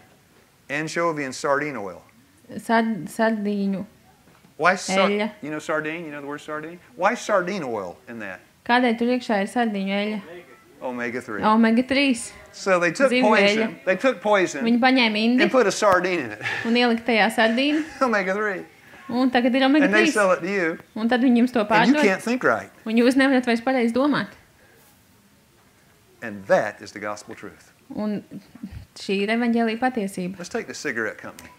Speaker 1: anchovy, and sardine oil.
Speaker 2: sardīņu.
Speaker 1: Why
Speaker 2: Eļļa.
Speaker 1: You know sardine? You know the word sardine? Why sardine oil in that?
Speaker 2: Kādēļ tur iekšā ir sardīņu eļļa?
Speaker 1: Omega 3.
Speaker 2: Omega 3.
Speaker 1: So they took
Speaker 2: Zivju
Speaker 1: poison.
Speaker 2: eļļa.
Speaker 1: They took poison
Speaker 2: Viņi paņēma indi
Speaker 1: and put a sardine in it.
Speaker 2: un ielika tajā sardīnu,
Speaker 1: Omega 3.
Speaker 2: un tagad ir omega
Speaker 1: And they
Speaker 2: 3.
Speaker 1: sell it to you,
Speaker 2: Un tad viņi jums to
Speaker 1: and you
Speaker 2: pārdod,
Speaker 1: can't think right.
Speaker 2: un jūs nevarat vairs pareizi domāt.
Speaker 1: And that is the gospel truth.
Speaker 2: Un šī ir evaņģēlija patiesība.
Speaker 1: Let's take the cigarette company.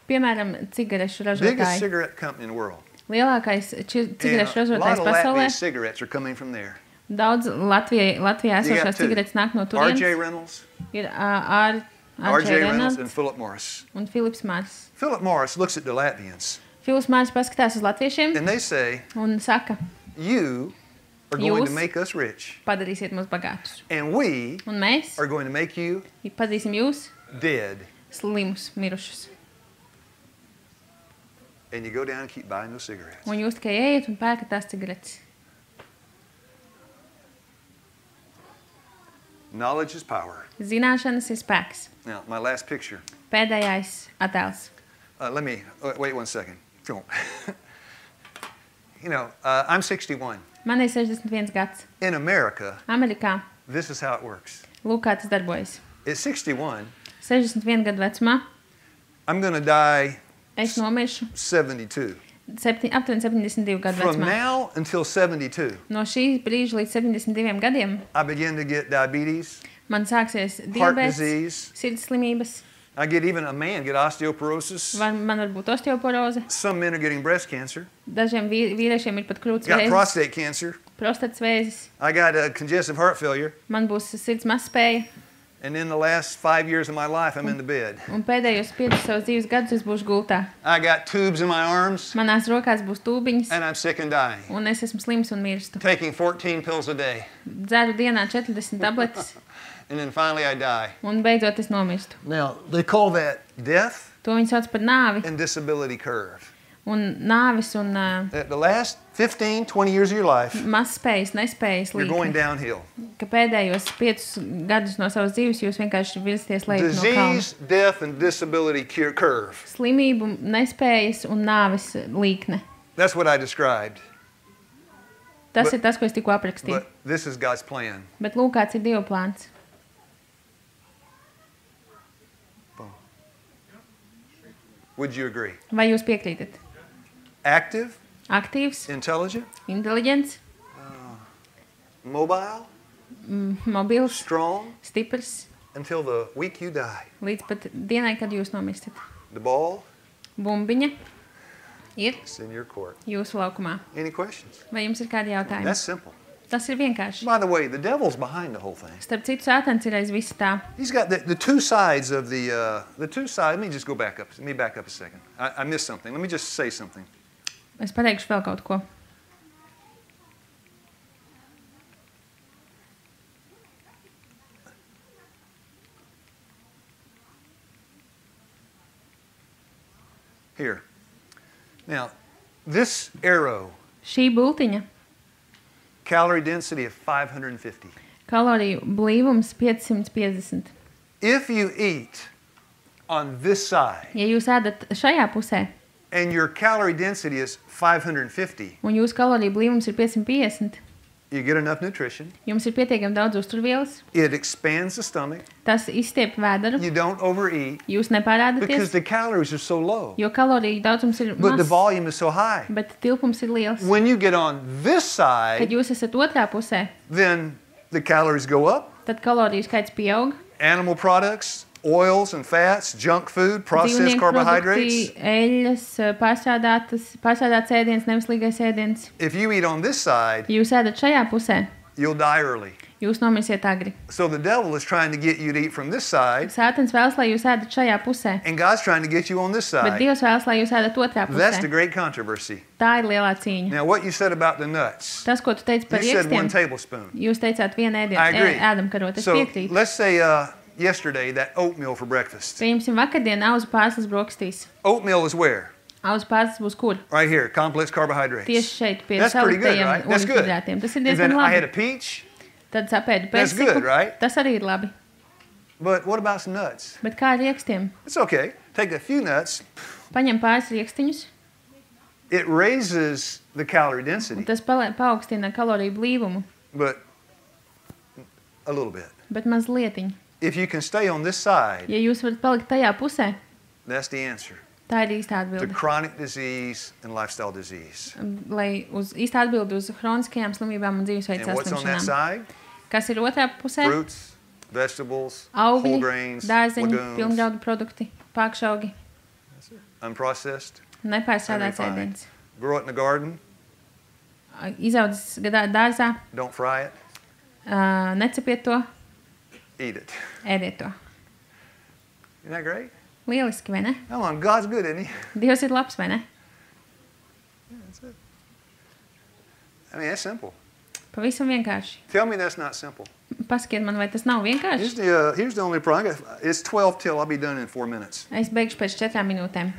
Speaker 2: Piemēram, cigarešu
Speaker 1: Biggest
Speaker 2: ražotāji.
Speaker 1: cigarette company in the world.
Speaker 2: Lielākais cigarešu
Speaker 1: And a lot
Speaker 2: ražotājs
Speaker 1: of
Speaker 2: pasaulē.
Speaker 1: Latvia's cigarettes are coming from there.
Speaker 2: Daudz Latvijā
Speaker 1: You got
Speaker 2: esošās
Speaker 1: two.
Speaker 2: cigaretes nāk no
Speaker 1: R.J.
Speaker 2: turienes.
Speaker 1: Reynolds,
Speaker 2: Ir
Speaker 1: R.J.
Speaker 2: R.J.
Speaker 1: Reynolds,
Speaker 2: Reynolds
Speaker 1: and Philip Morris.
Speaker 2: un Filips Mārs.
Speaker 1: Philip Morris looks at the Latvians,
Speaker 2: Filips Mārs paskatās uz latviešiem
Speaker 1: and they say,
Speaker 2: un saka,
Speaker 1: you are going to
Speaker 2: Jūs
Speaker 1: make us rich,
Speaker 2: padarīsiet mūs bagātus.
Speaker 1: and we
Speaker 2: Un mēs
Speaker 1: are going to make you
Speaker 2: padarīsim jūs
Speaker 1: dead.
Speaker 2: slimus, mirušus.
Speaker 1: And you go down and keep buying those cigarettes.
Speaker 2: Un jūs tikai ejiet un pērkat tās cigaretes.
Speaker 1: Knowledge is power.
Speaker 2: Zināšanas ir spēks.
Speaker 1: Now, my last picture.
Speaker 2: Pēdējais attēls.
Speaker 1: Wait 1 second. Don't. I'm 61.
Speaker 2: Man ir 61 gads.
Speaker 1: In America,
Speaker 2: Amerikā.
Speaker 1: this is how it works.
Speaker 2: Lūk, kā tas darbojas.
Speaker 1: At 61,
Speaker 2: 61 gadu vecumā
Speaker 1: I'm going to die
Speaker 2: es nomiršu
Speaker 1: 72.
Speaker 2: aptuveni 72 gadu
Speaker 1: From
Speaker 2: vecumā.
Speaker 1: now until 72,
Speaker 2: No šī brīža līdz 72 gadiem
Speaker 1: I begin to get diabetes,
Speaker 2: man sāksies
Speaker 1: heart
Speaker 2: diabetes,
Speaker 1: disease.
Speaker 2: sirds slimības,
Speaker 1: I get even a man get osteoporosis.
Speaker 2: man var būt osteoporoze,
Speaker 1: Some men are getting breast cancer.
Speaker 2: dažiem vīriešiem ir pat krūts
Speaker 1: Got
Speaker 2: vēzis,
Speaker 1: prostate cancer.
Speaker 2: prostatas vēzis,
Speaker 1: I got congestive heart failure.
Speaker 2: man būs sirds mazspēja,
Speaker 1: And in the last 5 years of my life, I'm in the bed.
Speaker 2: un pēdējos 5 savus dzīves gadus es būšu gultā.
Speaker 1: I got tubes in my arms,
Speaker 2: Manās rokās būs tūbiņas,
Speaker 1: and I'm sick and dying.
Speaker 2: un es esmu slims un mirstu.
Speaker 1: Taking 14 pills a day.
Speaker 2: Dzeru dienā 40 tabletes,
Speaker 1: And then finally I die.
Speaker 2: un beidzot es nomirstu.
Speaker 1: Now, they call that death
Speaker 2: To viņi sauc par nāvi,
Speaker 1: and disability curve.
Speaker 2: un nāvis un
Speaker 1: At the last 15, 20 years of your life,
Speaker 2: mazspējas, nespējas
Speaker 1: you're going
Speaker 2: līkne.
Speaker 1: downhill.
Speaker 2: Ka pēdējos 5 gadus no savas dzīves jūs vienkārši virsties lejā no kalna.
Speaker 1: Disease, death, and disability curve.
Speaker 2: Slimību, nespējas un nāvis līkne.
Speaker 1: That's what I described.
Speaker 2: Tas ir tas, ko es tikko aprakstīju.
Speaker 1: But this is God's plan.
Speaker 2: Bet lūk, kāds ir Dieva plāns.
Speaker 1: Would you agree?
Speaker 2: Vai jūs piekrītat?
Speaker 1: Active,
Speaker 2: Aktīvs,
Speaker 1: intelligent,
Speaker 2: inteliģents,
Speaker 1: mobile,
Speaker 2: mobils,
Speaker 1: strong,
Speaker 2: stiprs,
Speaker 1: until the week you die.
Speaker 2: līdz pat dienai, kad jūs nomirstat.
Speaker 1: The ball
Speaker 2: Bumbiņa ir
Speaker 1: is in your court.
Speaker 2: jūsu laukumā.
Speaker 1: Any questions?
Speaker 2: Vai jums ir kādi jautājumi?
Speaker 1: That's simple.
Speaker 2: Tas ir vienkārši.
Speaker 1: By the way, the devil's behind the whole thing.
Speaker 2: Starp citu, Sātans ir aiz visa tā.
Speaker 1: He's got the two sides of the two sides. Let me just go back up. Let me back up a second. I missed something. Let me just say something.
Speaker 2: Es pateikšu vēl kaut ko.
Speaker 1: Here. Now, this arrow,
Speaker 2: Šī bultiņa,
Speaker 1: calorie density of 550.
Speaker 2: kaloriju blīvums 550.
Speaker 1: If you eat on this side
Speaker 2: Ja jūs ēdat šajā pusē,
Speaker 1: and your calorie density is 550,
Speaker 2: un jūsu kaloriju blīvums ir 550,
Speaker 1: you get enough nutrition.
Speaker 2: jums ir pietiekami daudz uzturvielas,
Speaker 1: It expands the stomach.
Speaker 2: tas izstiep vēderu,
Speaker 1: You don't overeat
Speaker 2: jūs
Speaker 1: because
Speaker 2: nepārēdaties,
Speaker 1: the calories are so low,
Speaker 2: jo kaloriju daudzums ir
Speaker 1: but the
Speaker 2: mazs,
Speaker 1: volume is so high.
Speaker 2: bet tilpums ir liels.
Speaker 1: When you get on this
Speaker 2: Kad
Speaker 1: side,
Speaker 2: jūs esat otrā pusē,
Speaker 1: then the calories go up.
Speaker 2: tad kaloriju skaits pieaug.
Speaker 1: Animal products, oils and fats, junk food, processed
Speaker 2: Dzīvnieku
Speaker 1: carbohydrates.
Speaker 2: produkti, eļļas, pārstrādāts ēdiens, neveselīgais ēdiens.
Speaker 1: If you eat on this side,
Speaker 2: Ja jūs ēdat šajā pusē,
Speaker 1: you'll die early.
Speaker 2: jūs nomirsiet agri.
Speaker 1: So the devil is trying to get you to eat from this side,
Speaker 2: Sātans vēlas, lai jūs ēdat šajā pusē,
Speaker 1: and God's trying to get you on this
Speaker 2: bet
Speaker 1: side.
Speaker 2: Dievs vēlas, lai jūs ēdat otrā
Speaker 1: That's the
Speaker 2: pusē.
Speaker 1: great controversy.
Speaker 2: Tā ir lielā cīņa.
Speaker 1: Now, what you said about the nuts,
Speaker 2: Tas, ko tu teici par
Speaker 1: you said 1
Speaker 2: riekstiem,
Speaker 1: tablespoon.
Speaker 2: jūs teicāt vienu
Speaker 1: I
Speaker 2: ēdienu,
Speaker 1: agree.
Speaker 2: ēdamkarot. Es
Speaker 1: So
Speaker 2: piekrītu.
Speaker 1: let's say yesterday that oatmeal for breakfast.
Speaker 2: Pieņemsim vakardien auzu pārslas brokastīs.
Speaker 1: Oatmeal is where?
Speaker 2: Auzu pārslas būs kur?
Speaker 1: Right here, complex carbohydrates.
Speaker 2: Tieši šeit pie
Speaker 1: That's pretty good,
Speaker 2: salitajiem
Speaker 1: right? That's good.
Speaker 2: ūdeņhidrātiem. Tas ir
Speaker 1: And
Speaker 2: diezgan
Speaker 1: then I had a
Speaker 2: labi.
Speaker 1: peach,
Speaker 2: Tad sapēdu
Speaker 1: That's good,
Speaker 2: persiku.
Speaker 1: right?
Speaker 2: Tas arī ir labi.
Speaker 1: but what about some nuts?
Speaker 2: Bet kā ar riekstiem?
Speaker 1: It's okay. Take a few nuts.
Speaker 2: Paņem pāris riekstiņus,
Speaker 1: It raises the calorie
Speaker 2: un
Speaker 1: density,
Speaker 2: tas paaugstina kaloriju blīvumu,
Speaker 1: but a little bit.
Speaker 2: bet mazlietiņ.
Speaker 1: If you can stay on this side,
Speaker 2: Ja jūs varat palikt tajā pusē,
Speaker 1: that's the answer
Speaker 2: tā ir īstā
Speaker 1: to
Speaker 2: atbilde.
Speaker 1: chronic disease and lifestyle disease.
Speaker 2: Lai uz īstā atbilde uz hroniskajām slimībām un dzīvesveidu
Speaker 1: And what's on that
Speaker 2: saslimšanām.
Speaker 1: side?
Speaker 2: Kas ir otrā pusē?
Speaker 1: Fruits, vegetables, whole
Speaker 2: Augļi,
Speaker 1: grains,
Speaker 2: dārzeņi,
Speaker 1: legumes,
Speaker 2: pilngraudu produkti, pākšaugi,
Speaker 1: unprocessed,
Speaker 2: nepārsādāts
Speaker 1: Unrefined.
Speaker 2: ēdiens.
Speaker 1: grow it in the garden,
Speaker 2: Izaudzis dārzā,
Speaker 1: don't fry it,
Speaker 2: necepiet to,
Speaker 1: eat it.
Speaker 2: ēdiet to.
Speaker 1: Isn't that great?
Speaker 2: Lieliski, vai ne?
Speaker 1: Come on, God's good, isn't he?
Speaker 2: Dievs ir labs, vai ne?
Speaker 1: That's it. I mean, that's simple.
Speaker 2: Pavisam vienkārši.
Speaker 1: Tell me that's not simple.
Speaker 2: Pasakiet man, vai tas nav vienkārši?
Speaker 1: Here's the only problem. It's 12 till I'll be done in 4 minutes.
Speaker 2: Es beigšu pēc 4 minūtēm.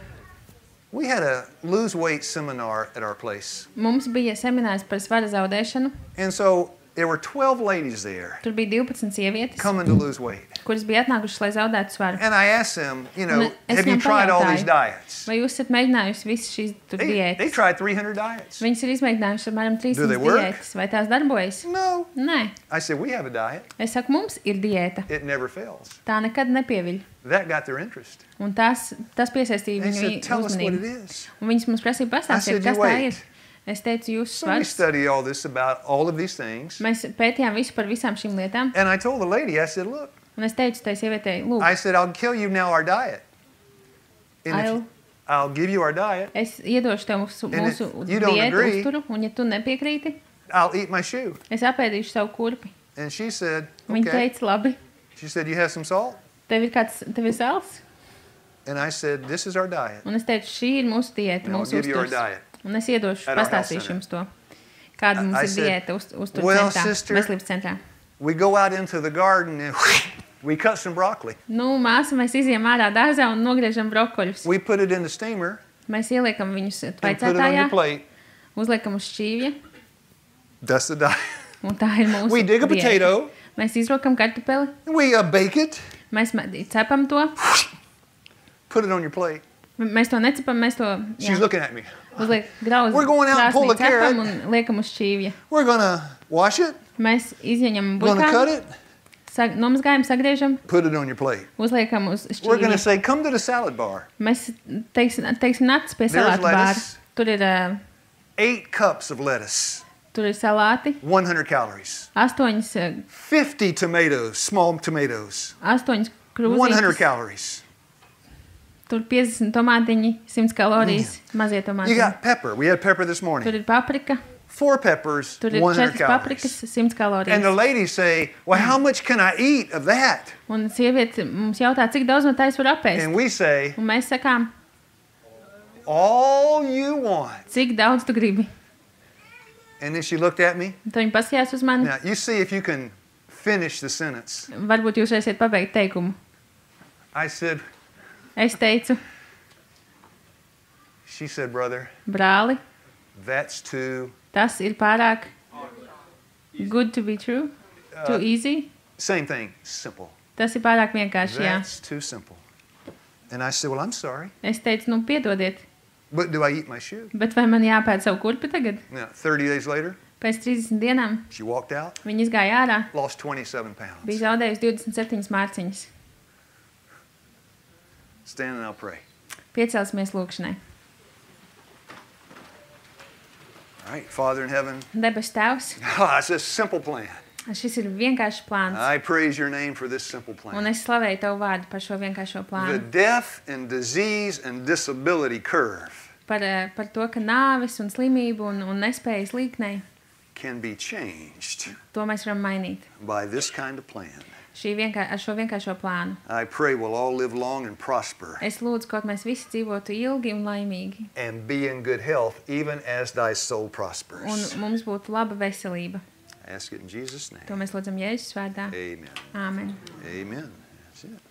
Speaker 1: We had a lose weight seminar at our place.
Speaker 2: Mums bija seminārs par svara zaudēšanu,
Speaker 1: And so There were 12 ladies there
Speaker 2: Tur bija 12 sievietes,
Speaker 1: coming to lose weight.
Speaker 2: kuras bija atnākušas, lai zaudētu svaru.
Speaker 1: And I asked them, you know,
Speaker 2: Un es
Speaker 1: have you
Speaker 2: viņām
Speaker 1: tried all
Speaker 2: pajautāju,
Speaker 1: these diets?
Speaker 2: Vai jūs esat mēģinājusi visas šīs tur
Speaker 1: They
Speaker 2: diētas?
Speaker 1: tried 300 diets.
Speaker 2: Viņas ir izmēģinājušas apmēram
Speaker 1: Do
Speaker 2: 300
Speaker 1: they work?
Speaker 2: diētas. Vai tās darbojas?
Speaker 1: No.
Speaker 2: Nē.
Speaker 1: I said, we have a diet.
Speaker 2: Es saku, mums ir diēta.
Speaker 1: It never fails.
Speaker 2: Tā nekad nepieviļ.
Speaker 1: That got their interest.
Speaker 2: Un tas piesaistīja
Speaker 1: They
Speaker 2: viņu
Speaker 1: said, tell us what it
Speaker 2: uzmanību.
Speaker 1: is.
Speaker 2: Un viņas mums prasīja
Speaker 1: I
Speaker 2: pastāstīt,
Speaker 1: said,
Speaker 2: kas
Speaker 1: you
Speaker 2: tā
Speaker 1: wait.
Speaker 2: ir. Es teicu, jūsu
Speaker 1: So we
Speaker 2: svars.
Speaker 1: studied all this about all of these things.
Speaker 2: Mēs pētījām visu par visām šīm lietām.
Speaker 1: And I told the lady, I said, look,
Speaker 2: Un es teicu tai sievietei, lūk,
Speaker 1: I said, I'll kill you now our diet. And if I'll give you our diet.
Speaker 2: es iedošu tev mūsu
Speaker 1: And if you don't
Speaker 2: diētu,
Speaker 1: agree-
Speaker 2: uzturu, un ja tu nepiekrīti,
Speaker 1: I'll eat my shoe.
Speaker 2: es apēdīšu savu kurpi.
Speaker 1: And she said,
Speaker 2: Viņa
Speaker 1: okay.
Speaker 2: teica, labi,
Speaker 1: She said, you have some salt?
Speaker 2: tev ir sāls?
Speaker 1: And I said, this is our diet.
Speaker 2: Un es teicu, šī ir mūsu diēta,
Speaker 1: And I'll
Speaker 2: mūsu
Speaker 1: give you our
Speaker 2: uzturs.
Speaker 1: diet.
Speaker 2: Un es iedošu,
Speaker 1: At our health
Speaker 2: pastāstīšu
Speaker 1: center.
Speaker 2: jums to. Kāda mums
Speaker 1: I
Speaker 2: ir
Speaker 1: said,
Speaker 2: diēta uzturu
Speaker 1: well,
Speaker 2: centrā,
Speaker 1: sister-
Speaker 2: veselības centrā.
Speaker 1: We go out into the garden and we cut some broccoli.
Speaker 2: Nu, māsa, mēs izjām ārā dārzā un nogriežam brokoļus.
Speaker 1: We put it in the steamer
Speaker 2: Mēs ieliekam viņus
Speaker 1: and put it on
Speaker 2: tvaicētājā,
Speaker 1: your plate.
Speaker 2: uzliekam uz šķīvja,
Speaker 1: That's the diet.
Speaker 2: un tā ir mūsu
Speaker 1: We dig a
Speaker 2: diēta.
Speaker 1: potato.
Speaker 2: Mēs izrokam kartupeli,
Speaker 1: We bake it.
Speaker 2: mēs cepam to,
Speaker 1: Put it on your plate.
Speaker 2: mēs to necepam, mēs to
Speaker 1: She's looking at me.
Speaker 2: uzliek grauzu
Speaker 1: We're going out and pull
Speaker 2: krāsnī,
Speaker 1: the carrot.
Speaker 2: cepam un liekam uz šķīvja.
Speaker 1: We're going to wash it.
Speaker 2: Mēs izņemam
Speaker 1: We're going to cut
Speaker 2: buļkānu,
Speaker 1: it.
Speaker 2: nomazgājam, sagriežam,
Speaker 1: Put it on your plate.
Speaker 2: uzliekam uz
Speaker 1: We're going to
Speaker 2: šķīvja.
Speaker 1: say, come to the salad bar.
Speaker 2: Mēs teiksim nāc pie
Speaker 1: There's
Speaker 2: salātu bāra.
Speaker 1: lettuce.
Speaker 2: Tur ir,
Speaker 1: 8 cups of lettuce.
Speaker 2: tur ir salāti,
Speaker 1: 100 calories.
Speaker 2: 8
Speaker 1: 50 tomatoes, small tomatoes.
Speaker 2: 100
Speaker 1: 100
Speaker 2: krūzītes,
Speaker 1: calories.
Speaker 2: tur 50 tomātiņi, 100 kalorijas, mazie
Speaker 1: You
Speaker 2: tomātiņi.
Speaker 1: got pepper. We had pepper this
Speaker 2: Tur
Speaker 1: morning.
Speaker 2: ir paprika,
Speaker 1: 4 peppers,
Speaker 2: tur ir
Speaker 1: 100
Speaker 2: 4 paprikas,
Speaker 1: calories.
Speaker 2: 100 kalorijas.
Speaker 1: And the ladies say, well, how much can I eat of that?
Speaker 2: Un sieviete mums jautā, cik daudz no tā es varu apēst.
Speaker 1: And we say,
Speaker 2: Un mēs sakām,
Speaker 1: all you want.
Speaker 2: cik daudz tu gribi.
Speaker 1: And then she looked at me.
Speaker 2: Un tad viņi paskatījās uz mani.
Speaker 1: Now, you see if you can finish the sentence.
Speaker 2: Varbūt jūs varēsiet pabeigt teikumu.
Speaker 1: I said,
Speaker 2: Es teicu,
Speaker 1: she said, brother,
Speaker 2: brāli,
Speaker 1: that's too,
Speaker 2: tas ir pārāk good to be true, too easy.
Speaker 1: same thing, simple.
Speaker 2: Tas ir pārāk vienkārši, jā.
Speaker 1: That's too simple. And I said, well, I'm sorry,
Speaker 2: Es teicu, nu piedodiet,
Speaker 1: but do I eat my shoe?
Speaker 2: bet vai man jāpēd savu kurpi tagad?
Speaker 1: Now, 30 days later,
Speaker 2: Pēc 30 dienām
Speaker 1: she walked out,
Speaker 2: viņa izgāja ārā,
Speaker 1: lost 27 pounds.
Speaker 2: bija zaudējusi 27 mārciņas.
Speaker 1: Stand and I'll pray.
Speaker 2: Piecelsimies lūkšanai.
Speaker 1: All right, Father in heaven,
Speaker 2: Debes Tēvs,
Speaker 1: it's a simple plan.
Speaker 2: šis ir vienkāršs plāns.
Speaker 1: I praise your name for this simple
Speaker 2: Un
Speaker 1: plan.
Speaker 2: es slavēju Tavu vārdu par šo vienkāršo
Speaker 1: The
Speaker 2: plānu.
Speaker 1: death and disease and disability curve
Speaker 2: Par to, ka nāves un slimību un nespējas līknei,
Speaker 1: can be changed
Speaker 2: to mēs varam mainīt.
Speaker 1: by this kind of plan.
Speaker 2: Ar šo vienkāršo plānu.
Speaker 1: I pray we'll all live long and prosper
Speaker 2: Es lūdzu, kaut mēs visi dzīvotu ilgi un laimīgi.
Speaker 1: and be in good health, even as thy soul
Speaker 2: Un
Speaker 1: prospers.
Speaker 2: mums būtu laba veselība.
Speaker 1: I ask it in Jesus' name.
Speaker 2: To mēs lūdzam Jēzus vārdā.
Speaker 1: Amen.
Speaker 2: Āmen.
Speaker 1: Amen. That's it.